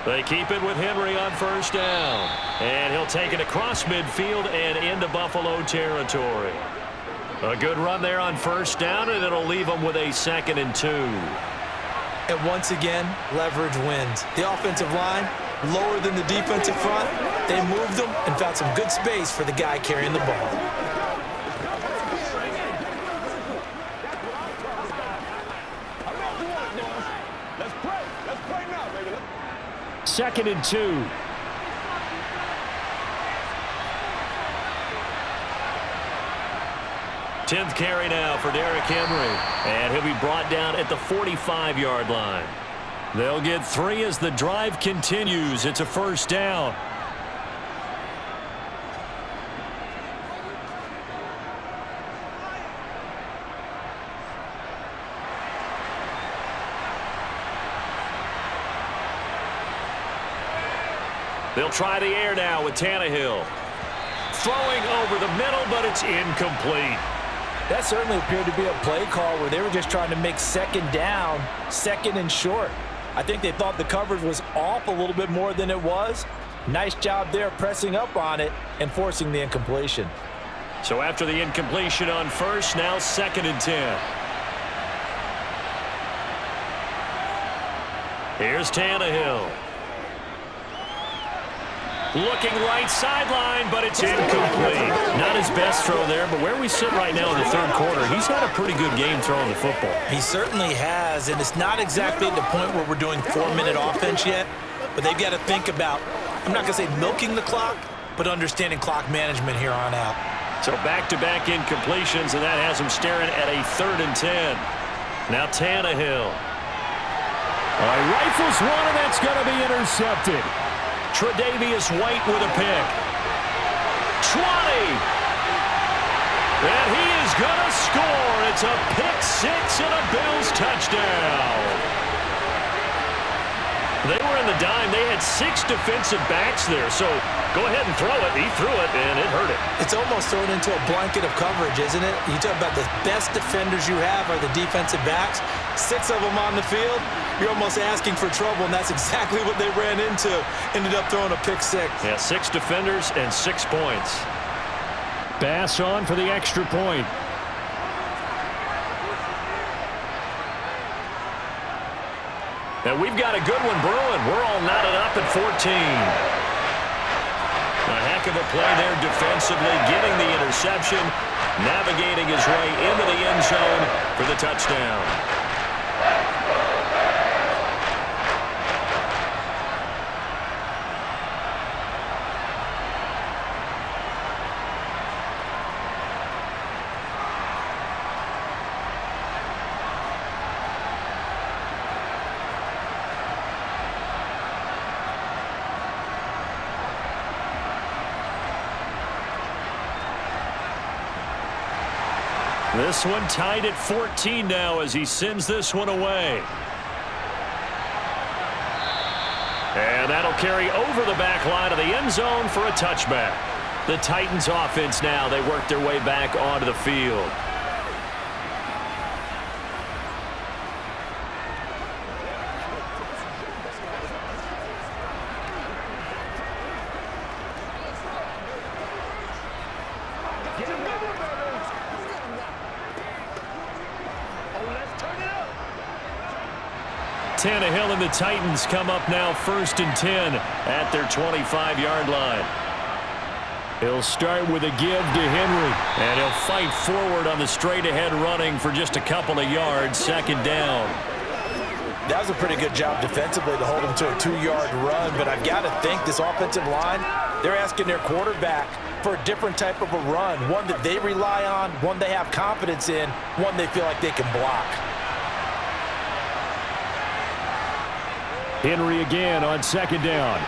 They keep it with Henry on first down. And he'll take it across midfield and into Buffalo territory. A good run there on first down, and it'll leave them with a 2nd and 2. And once again, leverage wins. The offensive line, lower than the defensive front. They moved them and found some good space for the guy carrying the ball. Let's play. Let's play now, baby. 2nd and 2. Tenth carry now for Derrick Henry. And he'll be brought down at the 45-yard line. They'll get 3 as the drive continues. It's a first down. They'll try the air now with Tannehill. Throwing over the middle, but it's incomplete. That certainly appeared to be a play call where they were just trying to make second down, 2nd and short. I think they thought the coverage was off a little bit more than it was. Nice job there pressing up on it and forcing the incompletion. So after the incompletion on first, now 2nd and 10. Here's Tannehill. Looking right sideline, but it's incomplete. Not his best throw there, but where we sit right now in the third quarter, he's had a pretty good game throwing the football. He certainly has, and it's not exactly at the point where we're doing 4-minute offense yet, but they've got to think about, I'm not going to say milking the clock, but understanding clock management here on out. So back-to-back incompletions, and that has him staring at a 3rd and 10. Now Tannehill. He rifles one, and that's going to be intercepted. Tre'Davious White with a pick. 20. And he is going to score. It's a pick six and a Bills touchdown. They were in the dime. They had 6 defensive backs there. So go ahead and throw it. He threw it, and it hurt it. It's almost thrown into a blanket of coverage, isn't it? You talk about the best defenders you have are the defensive backs. 6 of them on the field. You're almost asking for trouble, and that's exactly what they ran into. Ended up throwing a pick six. Yeah, 6 defenders and 6 points. Bass on for the extra point. And we've got a good one brewing. We're all knotted up at 14. A heck of a play there defensively, getting the interception, navigating his way into the end zone for the touchdown. This one tied at 14 now as he sends this one away. And that'll carry over the back line of the end zone for a touchback. The Titans offense now, they work their way back onto the field. Tannehill and the Titans come up now 1st and 10 at their 25-yard line. He'll start with a give to Henry, and he'll fight forward on the straight-ahead running for just a couple of yards, 2nd down. That was a pretty good job defensively to hold him to a 2-yard run, but I've got to think this offensive line, they're asking their quarterback for a different type of a run, one that they rely on, one they have confidence in, one they feel like they can block. Henry again on 2nd down.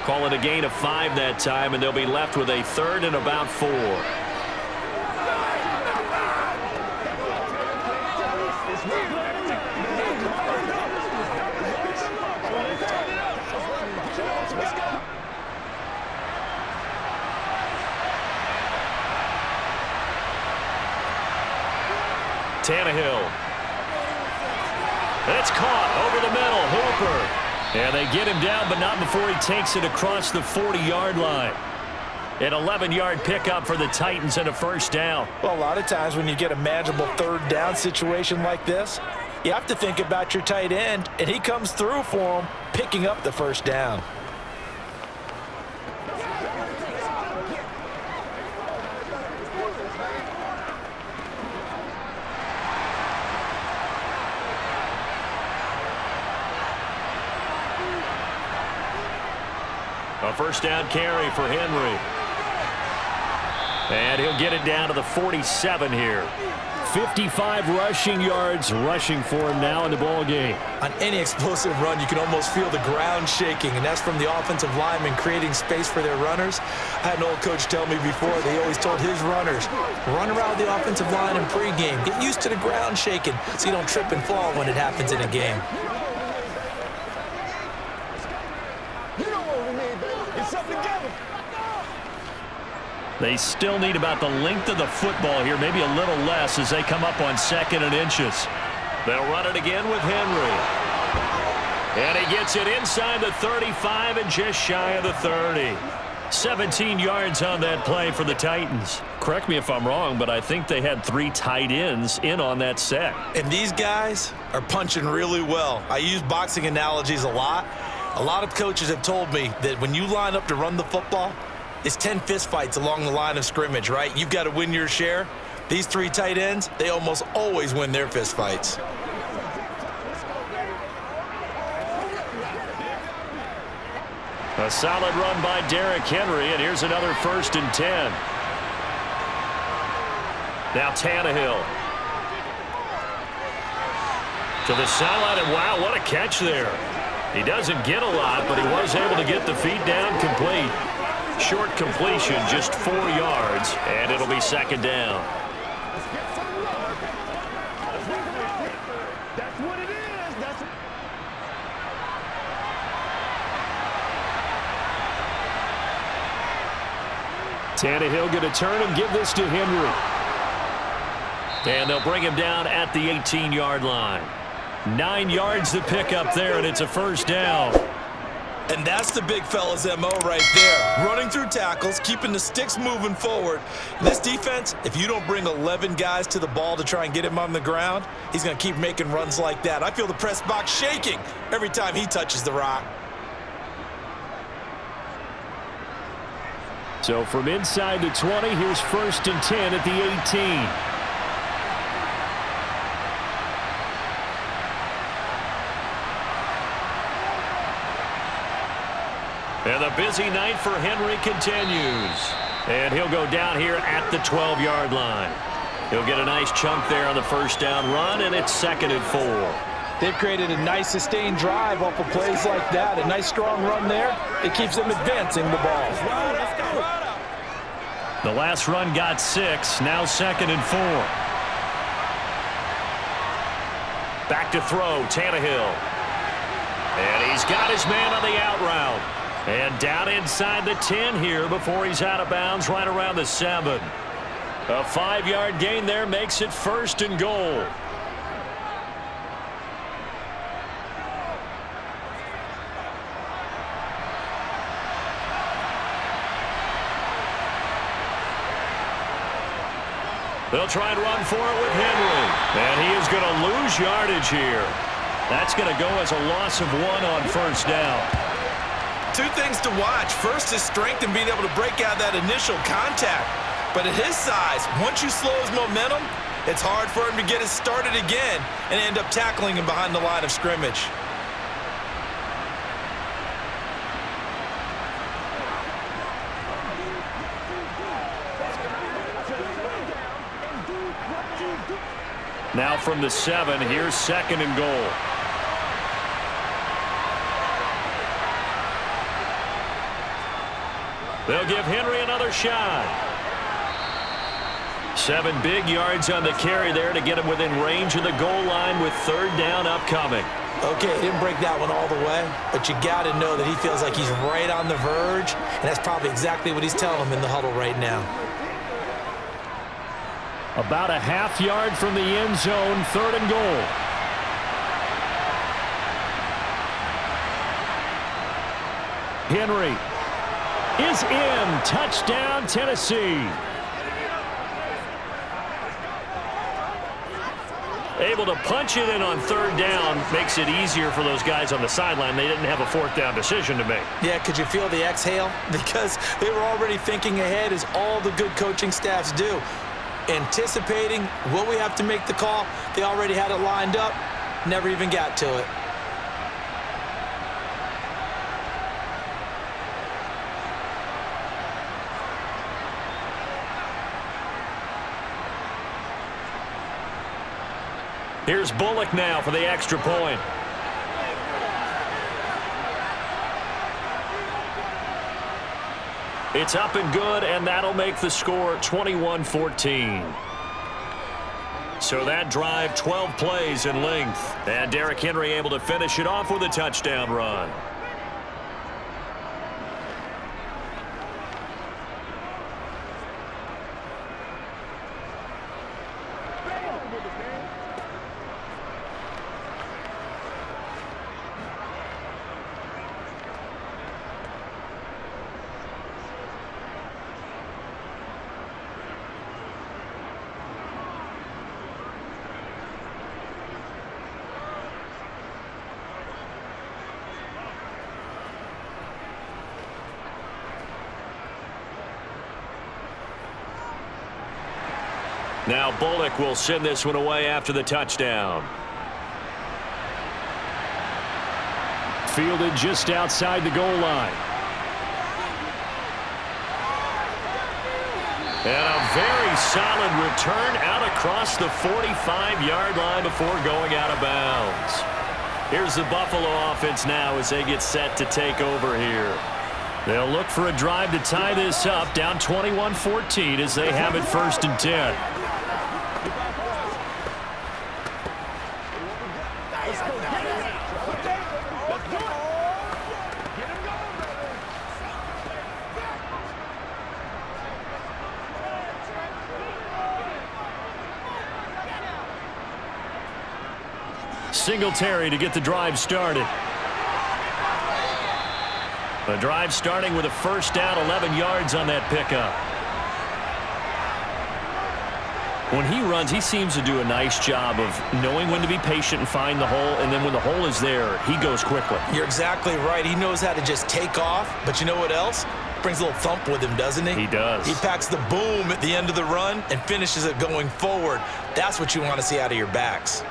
Call it a gain of 5 that time, and they'll be left with a 3rd and about 4. Tannehill. It's caught over the middle. Hooper. And they get him down, but not before he takes it across the 40-yard line. An 11-yard pickup for the Titans and a 1st down. Well, a lot of times when you get a manageable 3rd down situation like this, you have to think about your tight end, and he comes through for him, picking up the 1st down. A 1st down carry for Henry. And he'll get it down to the 47 here. 55 rushing yards rushing for him now in the ball game. On any explosive run, you can almost feel the ground shaking, and that's from the offensive linemen creating space for their runners. I had an old coach tell me before, they always told his runners, run around the offensive line in pregame. Get used to the ground shaking so you don't trip and fall when it happens in a game. They still need about the length of the football here, maybe a little less as they come up on 2nd and inches. They'll run it again with Henry. And he gets it inside the 35 and just shy of the 30. 17 yards on that play for the Titans. Correct me if I'm wrong, but I think they had 3 tight ends in on that set. And these guys are punching really well. I use boxing analogies a lot. A lot of coaches have told me that when you line up to run the football, it's 10 fistfights along the line of scrimmage, right? You've got to win your share. These 3 tight ends, they almost always win their fistfights. A solid run by Derrick Henry, and here's another 1st and 10. Now Tannehill. To the sideline, and wow, what a catch there. He doesn't get a lot, but he was able to get the feet down complete. Short completion, just 4 yards, and it'll be second down. That's what it is. That's Tannehill going to turn and give this to Henry. And they'll bring him down at the 18-yard line. 9 yards to pick up there, and it's a first down. And that's the big fella's MO right there. Running through tackles, keeping the sticks moving forward. This defense, if you don't bring 11 guys to the ball to try and get him on the ground, he's going to keep making runs like that. I feel the press box shaking every time he touches the rock. So from inside the 20, here's 1st and 10 at the 18. And the busy night for Henry continues. And he'll go down here at the 12-yard line. He'll get a nice chunk there on the first down run, and it's 2nd and 4. They've created a nice sustained drive off of plays like that. A nice strong run there. It keeps them advancing the ball. The last run got 6. Now 2nd and 4. Back to throw, Tannehill. And he's got his man on the out route. And down inside the 10 here before he's out of bounds right around the 7. A 5-yard gain there makes it 1st and goal. They'll try and run for it with Henry. And he is going to lose yardage here. That's going to go as a loss of 1 on first down. 2 things to watch. First, his strength and being able to break out that initial contact. But at his size, once you slow his momentum, it's hard for him to get it started again and end up tackling him behind the line of scrimmage. Now from the 7, here's 2nd and goal. They'll give Henry another shot. 7 big yards on the carry there to get him within range of the goal line with 3rd down upcoming. Okay, he didn't break that one all the way, but you got to know that he feels like he's right on the verge, and that's probably exactly what he's telling him in the huddle right now. About a half yard from the end zone, 3rd and goal. Henry is in. Touchdown, Tennessee. Able to punch it in on 3rd down makes it easier for those guys on the sideline. They didn't have a 4th down decision to make. Yeah, could you feel the exhale? Because they were already thinking ahead, as all the good coaching staffs do. Anticipating, will we have to make the call? They already had it lined up, never even got to it. Here's Bullock now for the extra point. It's up and good, and that'll make the score 21-14. So that drive, 12 plays in length. And Derrick Henry able to finish it off with a touchdown run. Now Bullock will send this one away after the touchdown. Fielded just outside the goal line. And a very solid return out across the 45-yard line before going out of bounds. Here's the Buffalo offense now as they get set to take over here. They'll look for a drive to tie this up, down 21-14 as they have it 1st and 10. Singletary to get the drive started. The drive starting with a 1st down, 11 yards on that pickup. When he runs, he seems to do a nice job of knowing when to be patient and find the hole, and then when the hole is there, he goes quickly. You're exactly right. He knows how to just take off, but you know what else? Brings a little thump with him, doesn't he? He does. He packs the boom at the end of the run and finishes it going forward. That's what you want to see out of your backs.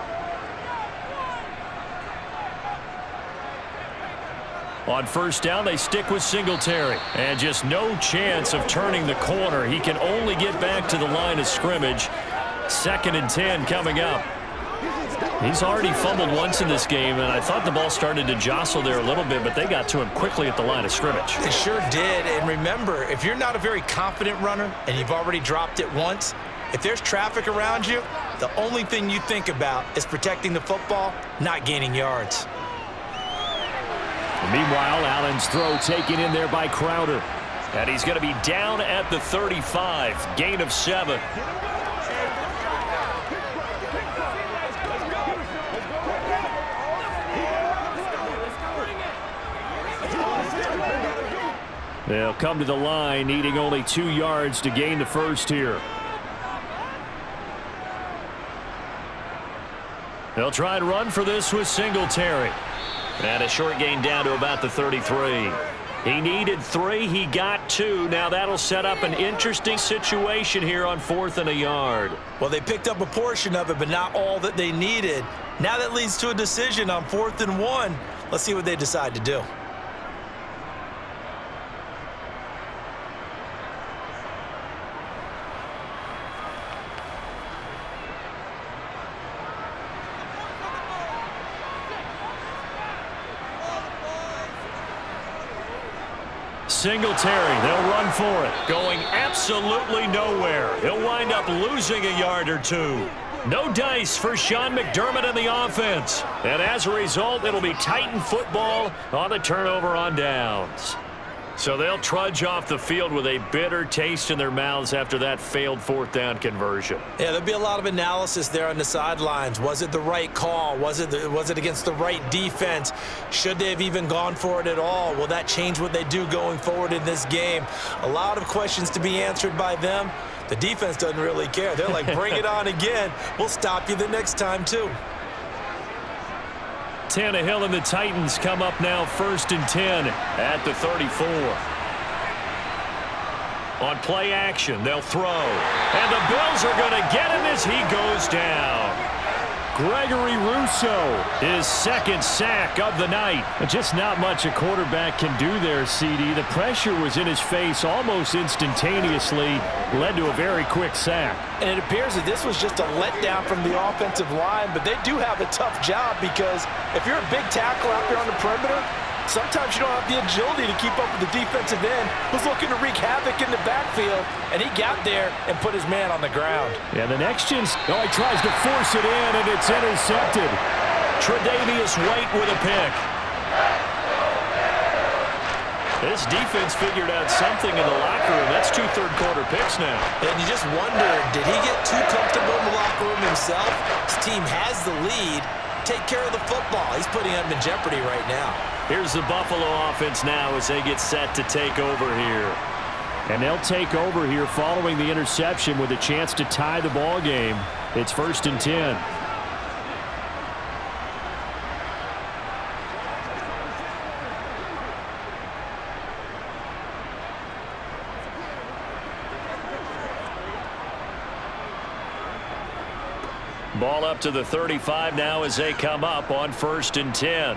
On 1st down, they stick with Singletary. And just no chance of turning the corner. He can only get back to the line of scrimmage. 2nd and 10 coming up. He's already fumbled once in this game, and I thought the ball started to jostle there a little bit, but they got to him quickly at the line of scrimmage. They sure did. And remember, if you're not a very confident runner and you've already dropped it once, if there's traffic around you, the only thing you think about is protecting the football, not gaining yards. Meanwhile, Allen's throw taken in there by Crowder. And he's going to be down at the 35. Gain of 7. They'll come to the line, needing only 2 yards to gain the 1st here. They'll try and run for this with Singletary. And a short gain down to about the 33. He needed 3. He got 2. Now that'll set up an interesting situation here on 4th and a yard. Well, they picked up a portion of it, but not all that they needed. Now that leads to a decision on 4th and 1. Let's see what they decide to do. Singletary, they'll run for it. Going absolutely nowhere. He'll wind up losing a yard or 2. No dice for Sean McDermott and the offense. And as a result, it'll be Titan football on the turnover on downs. So they'll trudge off the field with a bitter taste in their mouths after that failed 4th down conversion. Yeah, there'll be a lot of analysis there on the sidelines. Was it the right call? Was it against the right defense? Should they have even gone for it at all? Will that change what they do going forward in this game? A lot of questions to be answered by them. The defense doesn't really care. They're like, bring it on again. We'll stop you the next time, too. Tannehill and the Titans come up now 1st and 10 at the 34. On play action, they'll throw. And the Bills are going to get him as he goes down. Gregory Rousseau, his 2nd sack of the night. Just not much a quarterback can do there, CD. The pressure was in his face almost instantaneously, led to a very quick sack. And it appears that this was just a letdown from the offensive line, but they do have a tough job because if you're a big tackle out there on the perimeter, sometimes you don't have the agility to keep up with the defensive end who's looking to wreak havoc in the backfield, and he got there and put his man on the ground. Yeah, the next he tries to force it in, and it's intercepted. Tre'Davious White with a pick. This defense figured out something in the locker room. That's 2 third-quarter picks now. And you just wonder, did he get too comfortable in the locker room himself? His team has the lead. Take care of the football. He's putting them in jeopardy right now. Here's the Buffalo offense now as they get set to take over here. And they'll take over here following the interception with a chance to tie the ball game. It's 1st and 10. Ball up to the 35 now as they come up on 1st and 10.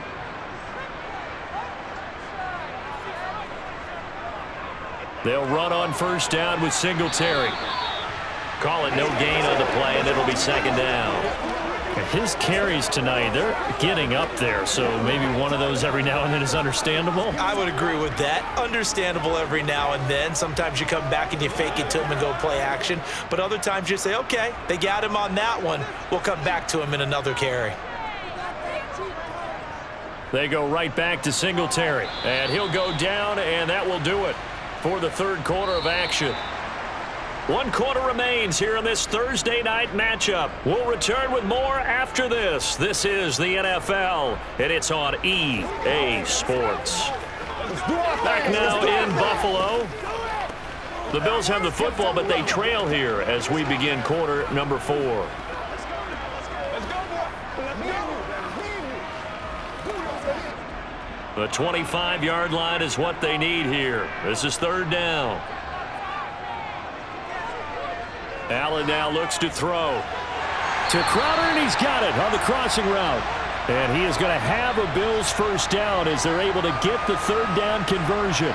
They'll run on 1st down with Singletary. Call it no gain on the play, and it'll be second down. His carries tonight, they're getting up there, so maybe one of those every now and then is understandable. I would agree with that. Understandable every now and then. Sometimes you come back and you fake it to him and go play action. But other times you say, okay, they got him on that one. We'll come back to him in another carry. They go right back to Singletary. And he'll go down, and that will do it for the third quarter of action. 1 quarter remains here in this Thursday night matchup. We'll return with more after this. This is the NFL, and it's on EA Sports. Back now in Buffalo. The Bills have the football, but they trail here as we begin quarter number 4. The 25-yard line is what they need here. This is third down. Allen now looks to throw. To Crowder, and he's got it on the crossing route. And he is going to have a Bills first down as they're able to get the third down conversion.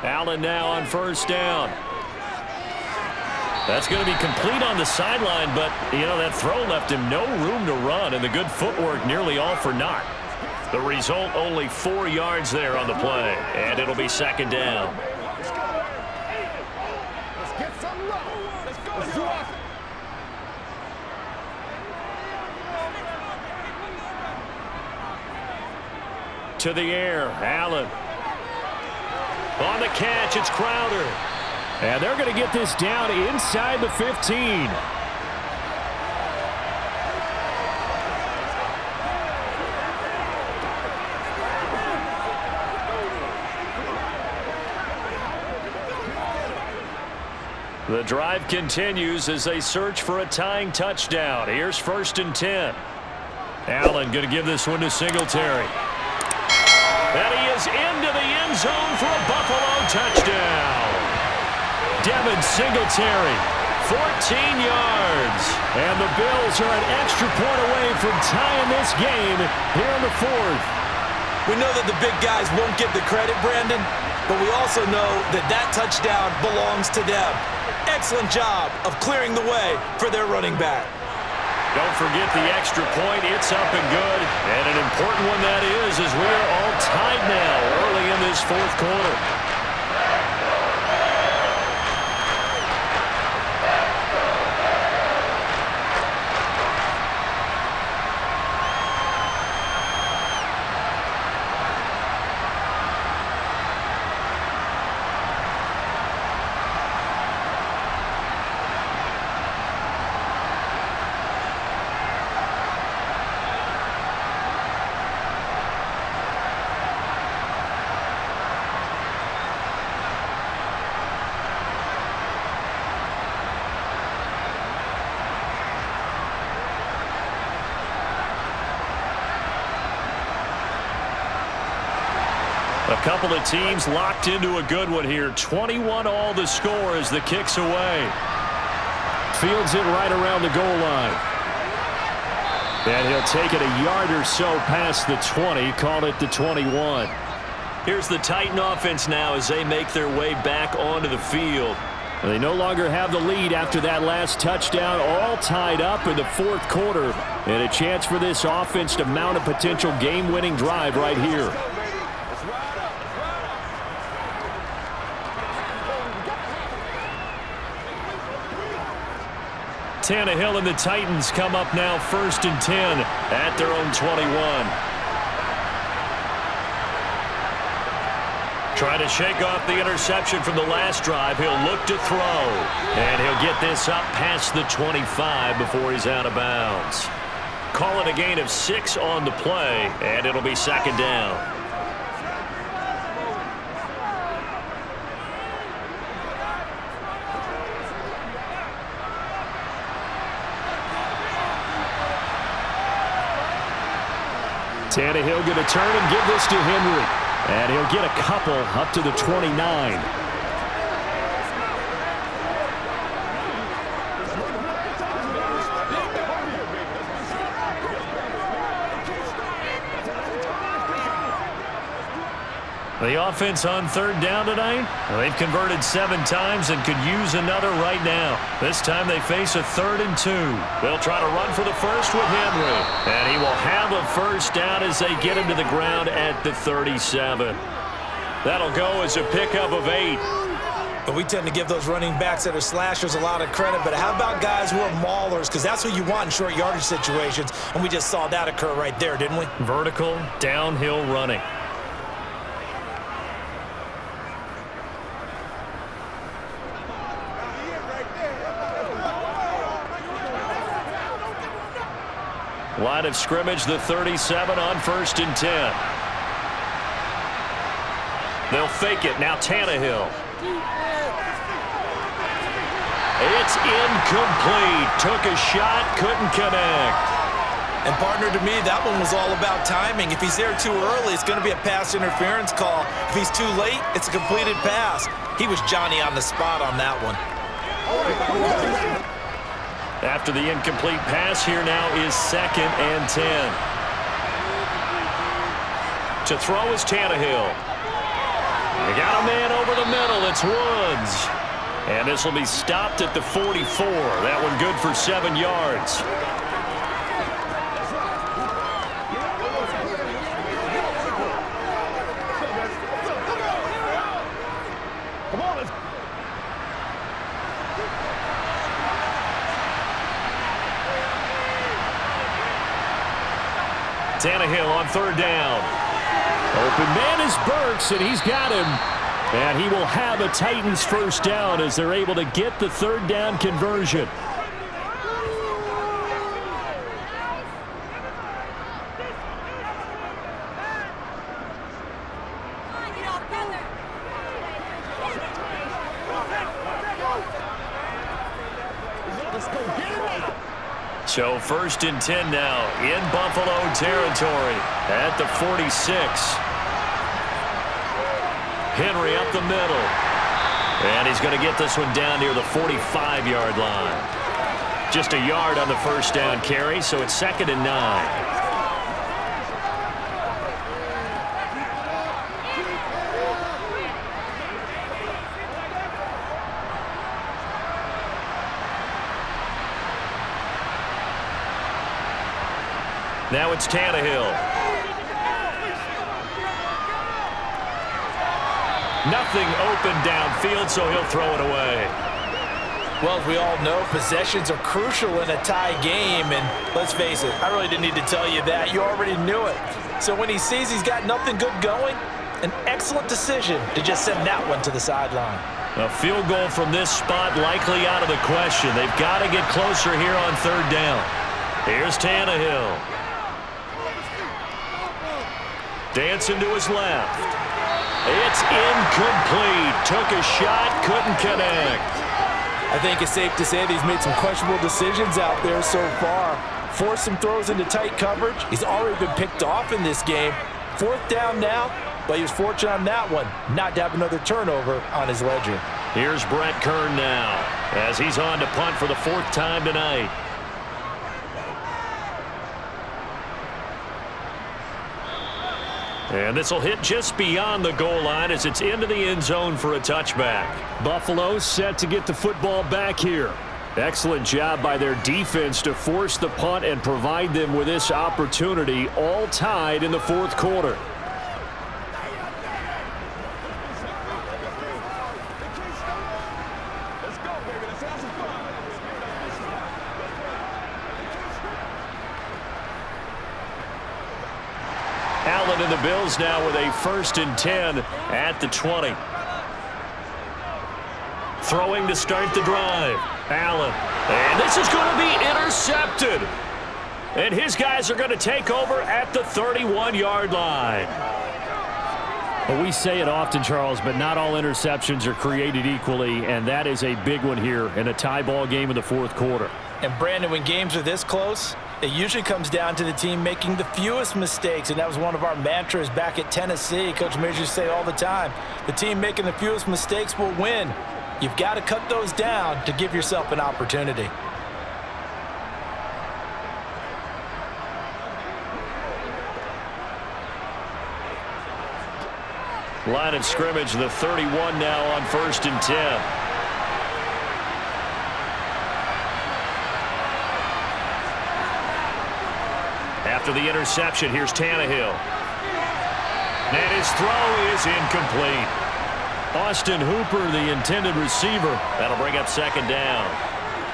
Allen now on first down. That's going to be complete on the sideline, but, you know, that throw left him no room to run, and the good footwork nearly all for naught. The result, only 4 yards there on the play, and it'll be second down. Let's get some love. Let's go. To the air, Allen. On the catch, it's Crowder. And they're going to get this down inside the 15. The drive continues as they search for a tying touchdown. Here's first and 10. Allen going to give this one to Singletary. And he is into the end zone for a Buffalo touchdown. Devin Singletary, 14 yards. And the Bills are an extra point away from tying this game here in the fourth. We know that the big guys won't get the credit, Brandon, but we also know that that touchdown belongs to them. Excellent job of clearing the way for their running back. Don't forget the extra point. It's up and good. And an important one that is, as we are all tied now early in this fourth quarter. A couple of teams locked into a good one here. 21 all the score as the kick's away. Fields it right around the goal line. And he'll take it a yard or so past the 20, call it the 21. Here's the Titan offense now as they make their way back onto the field. They no longer have the lead after that last touchdown, all tied up in the fourth quarter. And a chance for this offense to mount a potential game-winning drive right here. Tannehill and the Titans come up now first and 10 at their own 21. Try to shake off the interception from the last drive. He'll look to throw. And he'll get this up past the 25 before he's out of bounds. Call it a gain of 6 on the play, and it'll be second down. Tannehill going to turn and give this to Henry. And he'll get a couple up to the 29. The offense on third down tonight, they've converted 7 times and could use another right now. This time they face a 3rd and 2. They'll try to run for the first with Henry. And he will have a first down as they get him to the ground at the 37. That'll go as a pickup of 8. But we tend to give those running backs that are slashers a lot of credit. But how about guys who are maulers? Because that's what you want in short yardage situations. And we just saw that occur right there, didn't we? Vertical, downhill running. Line of scrimmage, the 37 on 1st and 10. They'll fake it. Now Tannehill. It's incomplete. Took a shot, couldn't connect. And partner, to me, that one was all about timing. If he's there too early, it's going to be a pass interference call. If he's too late, it's a completed pass. He was Johnny on the spot on that one. After the incomplete pass, here now is 2nd and 10. To throw is Tannehill. They got a man over the middle. It's Woods. And this will be stopped at the 44. That one good for 7 yards. Tannehill on 3rd down. Open man is Burks, and he's got him. And he will have a Titans first down as they're able to get the 3rd down conversion. So 1st and 10 now in Buffalo territory at the 46. Henry up the middle. And he's going to get this one down near the 45-yard line. Just a yard on the first down carry, so it's 2nd and 9. Now it's Tannehill. Nothing open downfield, so he'll throw it away. Well, as we all know, possessions are crucial in a tie game. And let's face it, I really didn't need to tell you that. You already knew it. So when he sees he's got nothing good going, an excellent decision to just send that one to the sideline. A field goal from this spot likely out of the question. They've got to get closer here on 3rd down. Here's Tannehill. Dancing to his left. It's incomplete. Took a shot, couldn't connect. I think it's safe to say that he's made some questionable decisions out there so far. Forced some throws into tight coverage. He's already been picked off in this game. 4th down now, but he was fortunate on that one not to have another turnover on his ledger. Here's Brett Kern now as he's on to punt for the 4th time tonight. And this will hit just beyond the goal line as it's into the end zone for a touchback. Buffalo set to get the football back here. Excellent job by their defense to force the punt and provide them with this opportunity, all tied in the 4th quarter. Allen and the Bills now with a 1st and 10 at the 20. Throwing to start the drive. Allen. And this is going to be intercepted. And his guys are going to take over at the 31-yard line. Well, we say it often, Charles, but not all interceptions are created equally, and that is a big one here in a tie ball game in the 4th quarter. And Brandon, when games are this close, It usually comes down to the team making the fewest mistakes, and that was one of our mantras back at Tennessee. Coach Major used to say all the time, the team making the fewest mistakes will win. You've got to cut those down to give yourself an opportunity. Line of scrimmage, the 31 now on 1st and 10. After the interception, here's Tannehill. And his throw is incomplete. Austin Hooper, the intended receiver. That'll bring up 2nd down.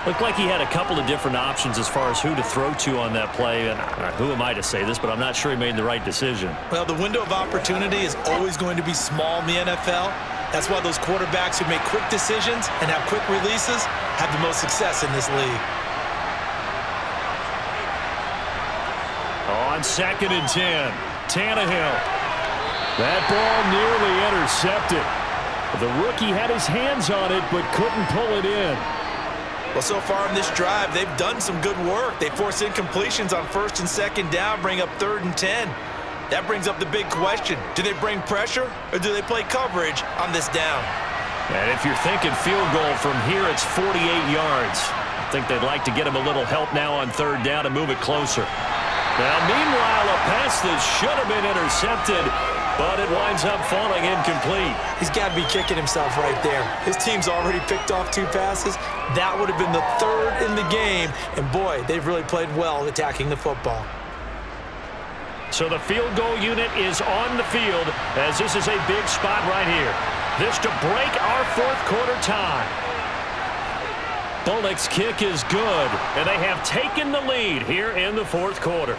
Looked like he had a couple of different options as far as who to throw to on that play. And who am I to say this, but I'm not sure he made the right decision. Well, the window of opportunity is always going to be small in the NFL. That's why those quarterbacks who make quick decisions and have quick releases have the most success in this league. On 2nd and 10, Tannehill. That ball nearly intercepted. The rookie had his hands on it, but couldn't pull it in. Well, so far in this drive, they've done some good work. They force incompletions on 1st and 2nd down, bring up 3rd and 10. That brings up the big question. Do they bring pressure, or do they play coverage on this down? And if you're thinking field goal from here, it's 48 yards. I think they'd like to get him a little help now on 3rd down and move it closer. Now, meanwhile, a pass that should have been intercepted, but it winds up falling incomplete. He's got to be kicking himself right there. His team's already picked off 2 passes. That would have been the 3rd in the game. And, boy, they've really played well attacking the football. So the field goal unit is on the field as this is a big spot right here. This to break our 4th quarter tie. Bullock's kick is good, and they have taken the lead here in the 4th quarter.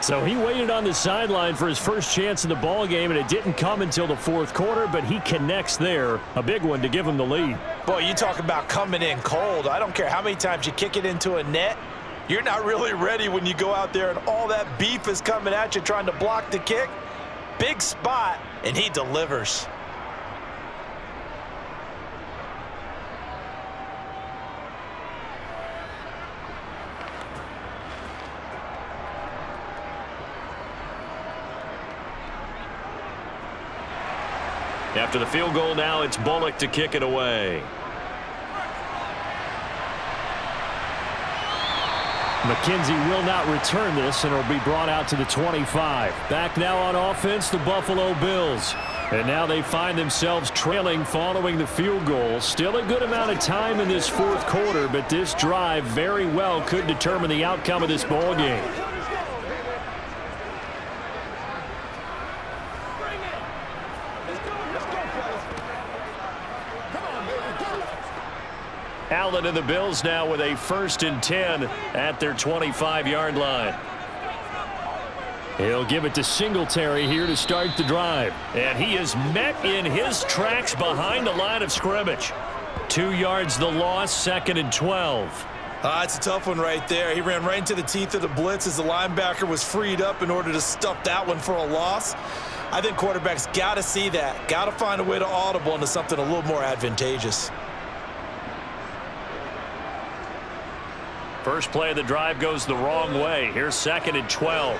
So he waited on the sideline for his first chance in the ball game, and it didn't come until the 4th quarter, but he connects there. A big one to give him the lead. Boy, you talk about coming in cold. I don't care how many times you kick it into a net. You're not really ready when you go out there and all that beef is coming at you trying to block the kick. Big spot, and he delivers. After the field goal now, it's Bullock to kick it away. McKenzie will not return this, and it'll be brought out to the 25. Back now on offense, the Buffalo Bills. And now they find themselves trailing following the field goal. Still a good amount of time in this 4th quarter, but this drive very well could determine the outcome of this ball game. Allen and the Bills now with a 1st and 10 at their 25-yard line. He'll give it to Singletary here to start the drive. And he is met in his tracks behind the line of scrimmage. 2 yards the loss, 2nd and 12. It's a tough one right there. He ran right into the teeth of the blitz as the linebacker was freed up in order to stuff that one for a loss. I think quarterbacks got to see that. Got to find a way to audible into something a little more advantageous. First play of the drive goes the wrong way. Here's 2nd and 12.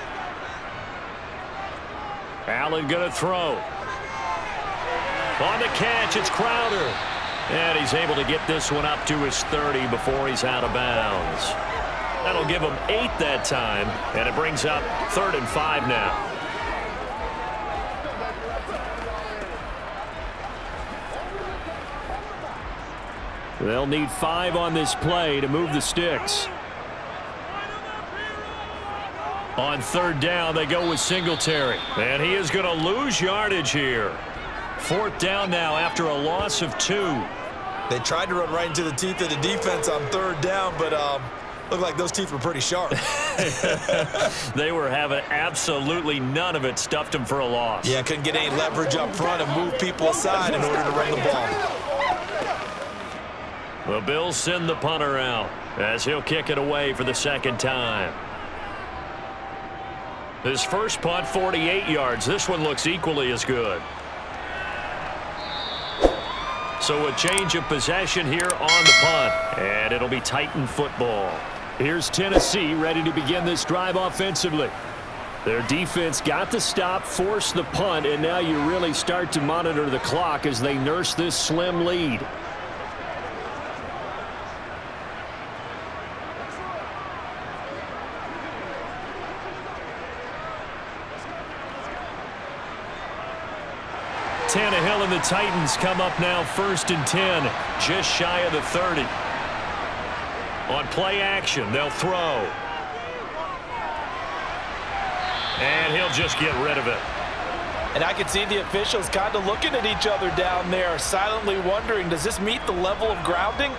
Allen going to throw. On the catch, it's Crowder. And he's able to get this one up to his 30 before he's out of bounds. That'll give him 8 that time, and it brings up 3rd and 5 now. They'll need 5 on this play to move the sticks. On 3rd down, they go with Singletary. And he is going to lose yardage here. 4th down now after a loss of 2. They tried to run right into the teeth of the defense on 3rd down, but looked like those teeth were pretty sharp. They were having absolutely none of it. Stuffed him for a loss. Yeah, couldn't get any leverage up front and move people aside in order to run the ball. The Bills send the punter out as he'll kick it away for the 2nd time. His first punt, 48 yards. This one looks equally as good. So a change of possession here on the punt, and it'll be Titan football. Here's Tennessee ready to begin this drive offensively. Their defense got the stop, forced the punt, and now you really start to monitor the clock as they nurse this slim lead. Tannehill and the Titans come up now 1st and 10, just shy of the 30. On play action, they'll throw. And he'll just get rid of it. And I can see the officials kind of looking at each other down there, silently wondering, does this meet the level of grounding?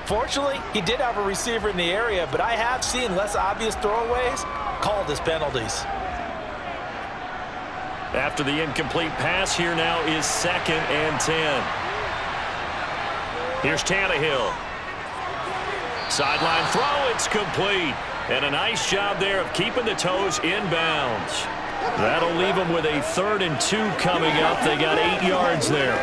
Fortunately, he did have a receiver in the area, but I have seen less obvious throwaways called as penalties. After the incomplete pass, here now is 2nd and 10. Here's Tannehill. Sideline throw, it's complete. And a nice job there of keeping the toes inbounds. That'll leave them with a 3rd and 2 coming up. They got 8 yards there.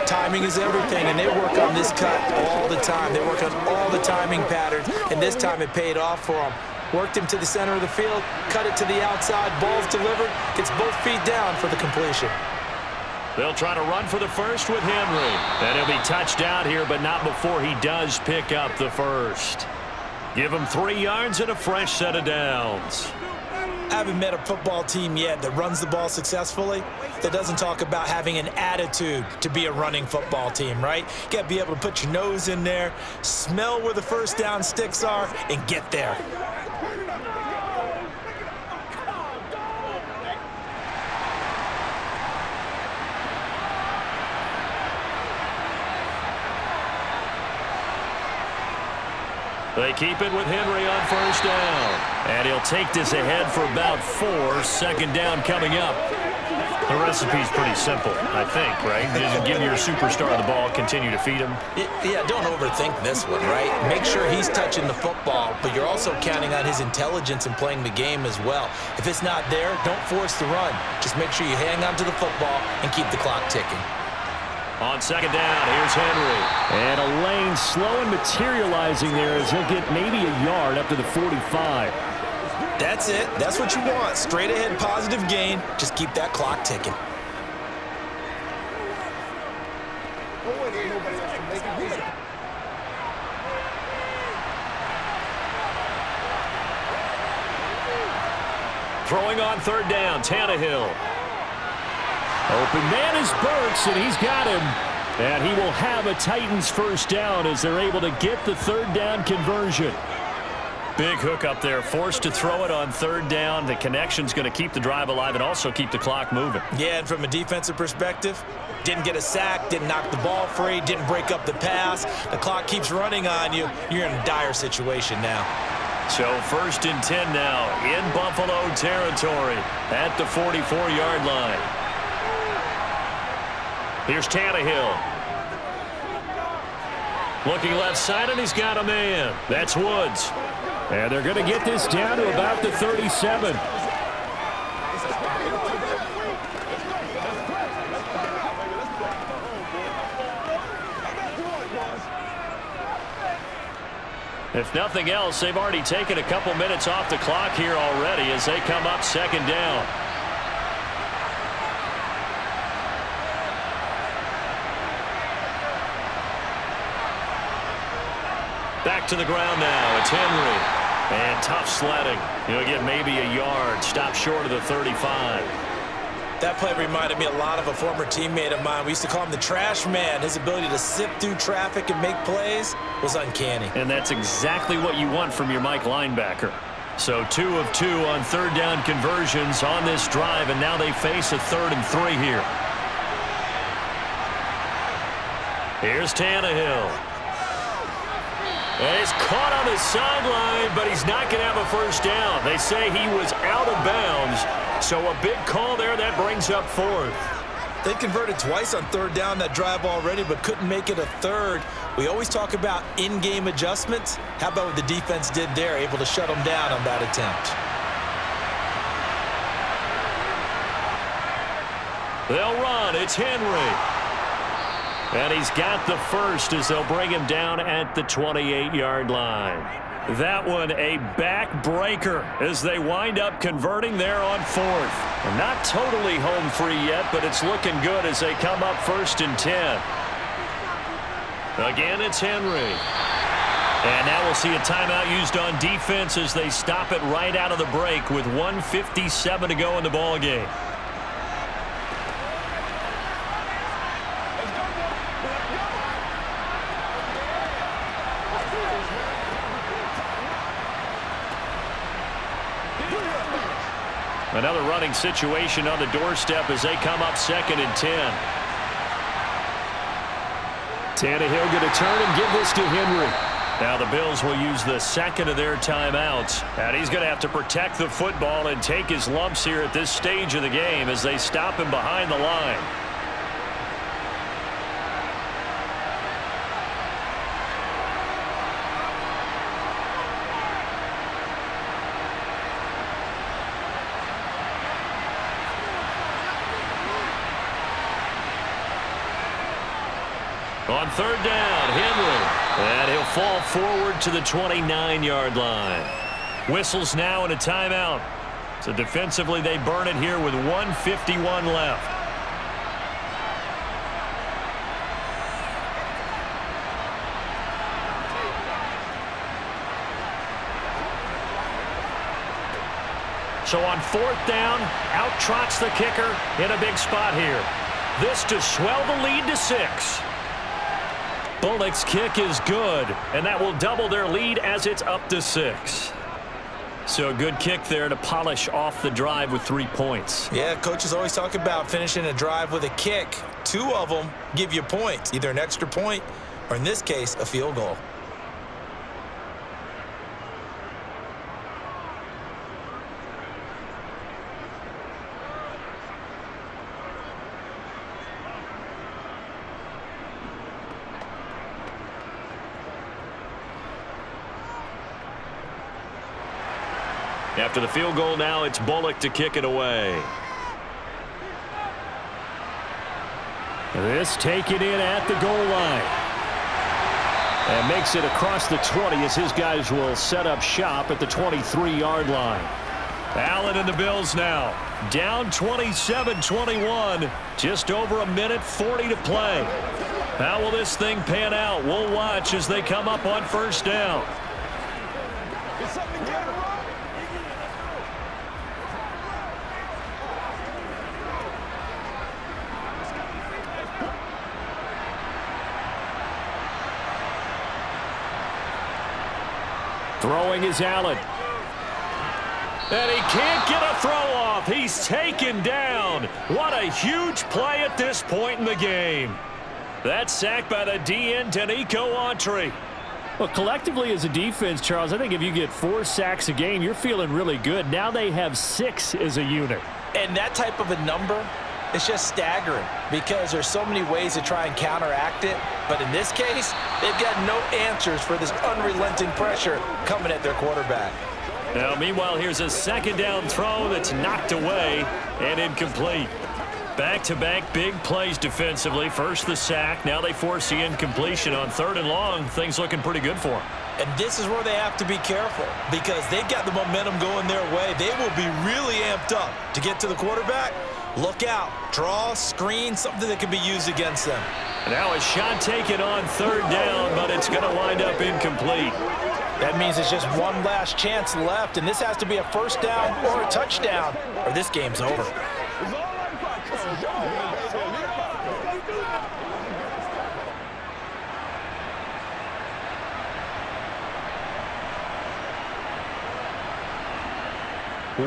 Timing is everything, and they work on this cut all the time. They work on all the timing patterns, and this time it paid off for them. Worked him to the center of the field, cut it to the outside, ball's delivered, gets both feet down for the completion. They'll try to run for the first with Henry. And he'll be touched out here, but not before he does pick up the first. Give him 3 yards and a fresh set of downs. I haven't met a football team yet that runs the ball successfully that doesn't talk about having an attitude to be a running football team, right? You got to be able to put your nose in there, smell where the first down sticks are, and get there. They keep it with Henry on 1st down. And he'll take this ahead for about 4. 2nd down coming up. The recipe's pretty simple, I think, right? Just give your superstar the ball, continue to feed him. Yeah, don't overthink this one, right? Make sure he's touching the football, but you're also counting on his intelligence in playing the game as well. If it's not there, don't force the run. Just make sure you hang on to the football and keep the clock ticking. On 2nd down, here's Henry. And a lane slow and materializing there as he'll get maybe a yard up to the 45. That's it. That's what you want. Straight ahead, positive gain. Just keep that clock ticking. Throwing on 3rd down, Tannehill. Open man is Burks, and he's got him. And he will have a Titans 1st down as they're able to get the 3rd down conversion. Big hook up there, forced to throw it on 3rd down. The connection's going to keep the drive alive and also keep the clock moving. Yeah, and from a defensive perspective, didn't get a sack, didn't knock the ball free, didn't break up the pass. The clock keeps running on you. You're in a dire situation now. So 1st and 10 now in Buffalo territory at the 44-yard line. Here's Tannehill. Looking left side, and he's got a man. That's Woods. And they're going to get this down to about the 37. If nothing else, they've already taken a couple minutes off the clock here already as they come up 2nd down. Back to the ground now. It's Henry. And tough sledding. He'll get maybe a yard. Stop short of the 35. That play reminded me a lot of a former teammate of mine. We used to call him the trash man. His ability to sift through traffic and make plays was uncanny. And that's exactly what you want from your Mike linebacker. So 2 of 2 on 3rd down conversions on this drive, and now they face a 3rd and 3 here. Here's Tannehill. And he's caught on the sideline, but he's not going to have a 1st down. They say he was out of bounds, so a big call there that brings up 4th. They converted twice on 3rd down that drive already, but couldn't make it a 3rd. We always talk about in-game adjustments. How about what the defense did there, able to shut them down on that attempt? They'll run. It's Henry. And he's got the first as they'll bring him down at the 28-yard line. That one a backbreaker as they wind up converting there on 4th. Not totally home free yet, but it's looking good as they come up 1st and 10. Again, it's Henry. And now we'll see a timeout used on defense as they stop it right out of the break with 1:57 to go in the ball game. Another running situation on the doorstep as they come up 2nd and 10. Tannehill going to turn and give this to Henry. Now the Bills will use the 2nd of their timeouts. And he's going to have to protect the football and take his lumps here at this stage of the game as they stop him behind the line. On 3rd down, Henry. And he'll fall forward to the 29-yard line. Whistles now and a timeout. So defensively, they burn it here with 1:51 left. So on 4th down, out trots the kicker in a big spot here. This to swell the lead to 6. Bullock's kick is good, and that will double their lead as it's up to 6. So a good kick there to polish off the drive with 3 points. Yeah, coaches always talk about finishing a drive with a kick. 2 of them give you points, either an extra point or, in this case, a field goal. After the field goal now, it's Bullock to kick it away. This taken in at the goal line. And makes it across the 20 as his guys will set up shop at the 23-yard line. Allen and the Bills now. Down 27-21. Just over 1:40 to play. How will this thing pan out? We'll watch as they come up on 1st down. Throwing is Allen. And he can't get a throw off. He's taken down. What a huge play at this point in the game. That's sacked by the DN, Danico Autry. Well, collectively as a defense, Charles, I think if you get 4 sacks a game, you're feeling really good. Now they have 6 as a unit. And that type of a number, it's just staggering because there's so many ways to try and counteract it. But in this case, they've got no answers for this unrelenting pressure coming at their quarterback. Now, meanwhile, here's a 2nd down throw that's knocked away and incomplete. Back-to-back big plays defensively. First the sack. Now they force the incompletion on 3rd and long. Things looking pretty good for them. And this is where they have to be careful because they've got the momentum going their way. They will be really amped up to get to the quarterback. Look out. Draw, screen, something that can be used against them. Now a shot taken on 3rd down, but it's going to wind up incomplete. That means it's just one last chance left, and this has to be a 1st down or a touchdown, or this game's over.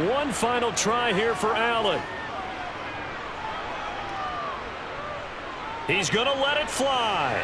One final try here for Allen. He's going to let it fly.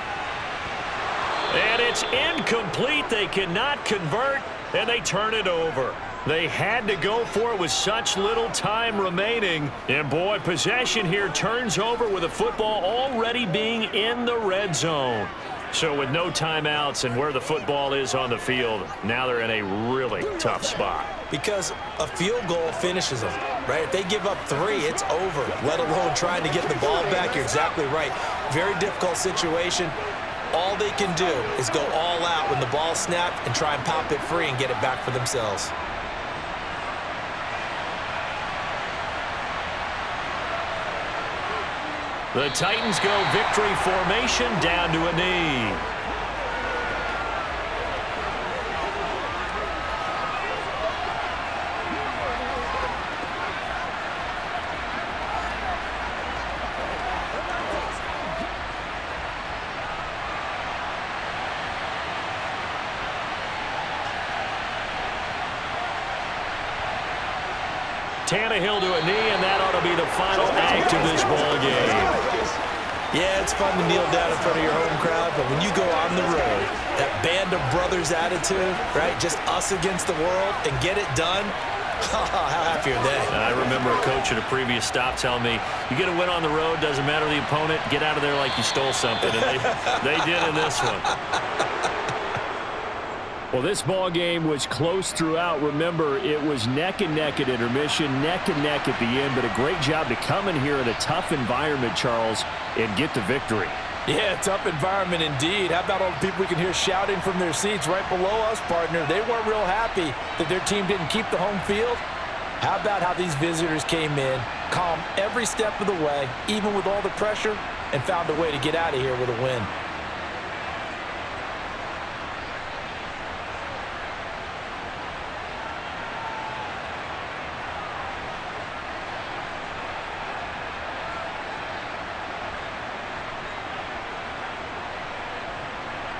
And it's incomplete. They cannot convert, and they turn it over. They had to go for it with such little time remaining. And, boy, possession here turns over with the football already being in the red zone. So with no timeouts and where the football is on the field, now they're in a really tough spot. Because a field goal finishes them, right? If they give up 3, it's over, let alone trying to get the ball back. You're exactly right. Very difficult situation. All they can do is go all out when the ball snapped and try and pop it free and get it back for themselves. The Titans go victory formation down to a knee. Tannehill to a knee, and that ought to be the final act of this ball game. Yeah, it's fun to kneel down in front of your home crowd, but when you go on the road, that band of brothers attitude, right, just us against the world, and get it done, how happy are they? I remember a coach at a previous stop telling me, you get a win on the road, doesn't matter the opponent, get out of there like you stole something, and they did in this one. Well, this ball game was close throughout. Remember, it was neck and neck at intermission, neck and neck at the end, but a great job to come in here in a tough environment, Charles, and get the victory. Yeah, tough environment indeed. How about all the people we can hear shouting from their seats right below us, partner? They weren't real happy that their team didn't keep the home field. How about how these visitors came in, calm every step of the way, even with all the pressure, and found a way to get out of here with a win?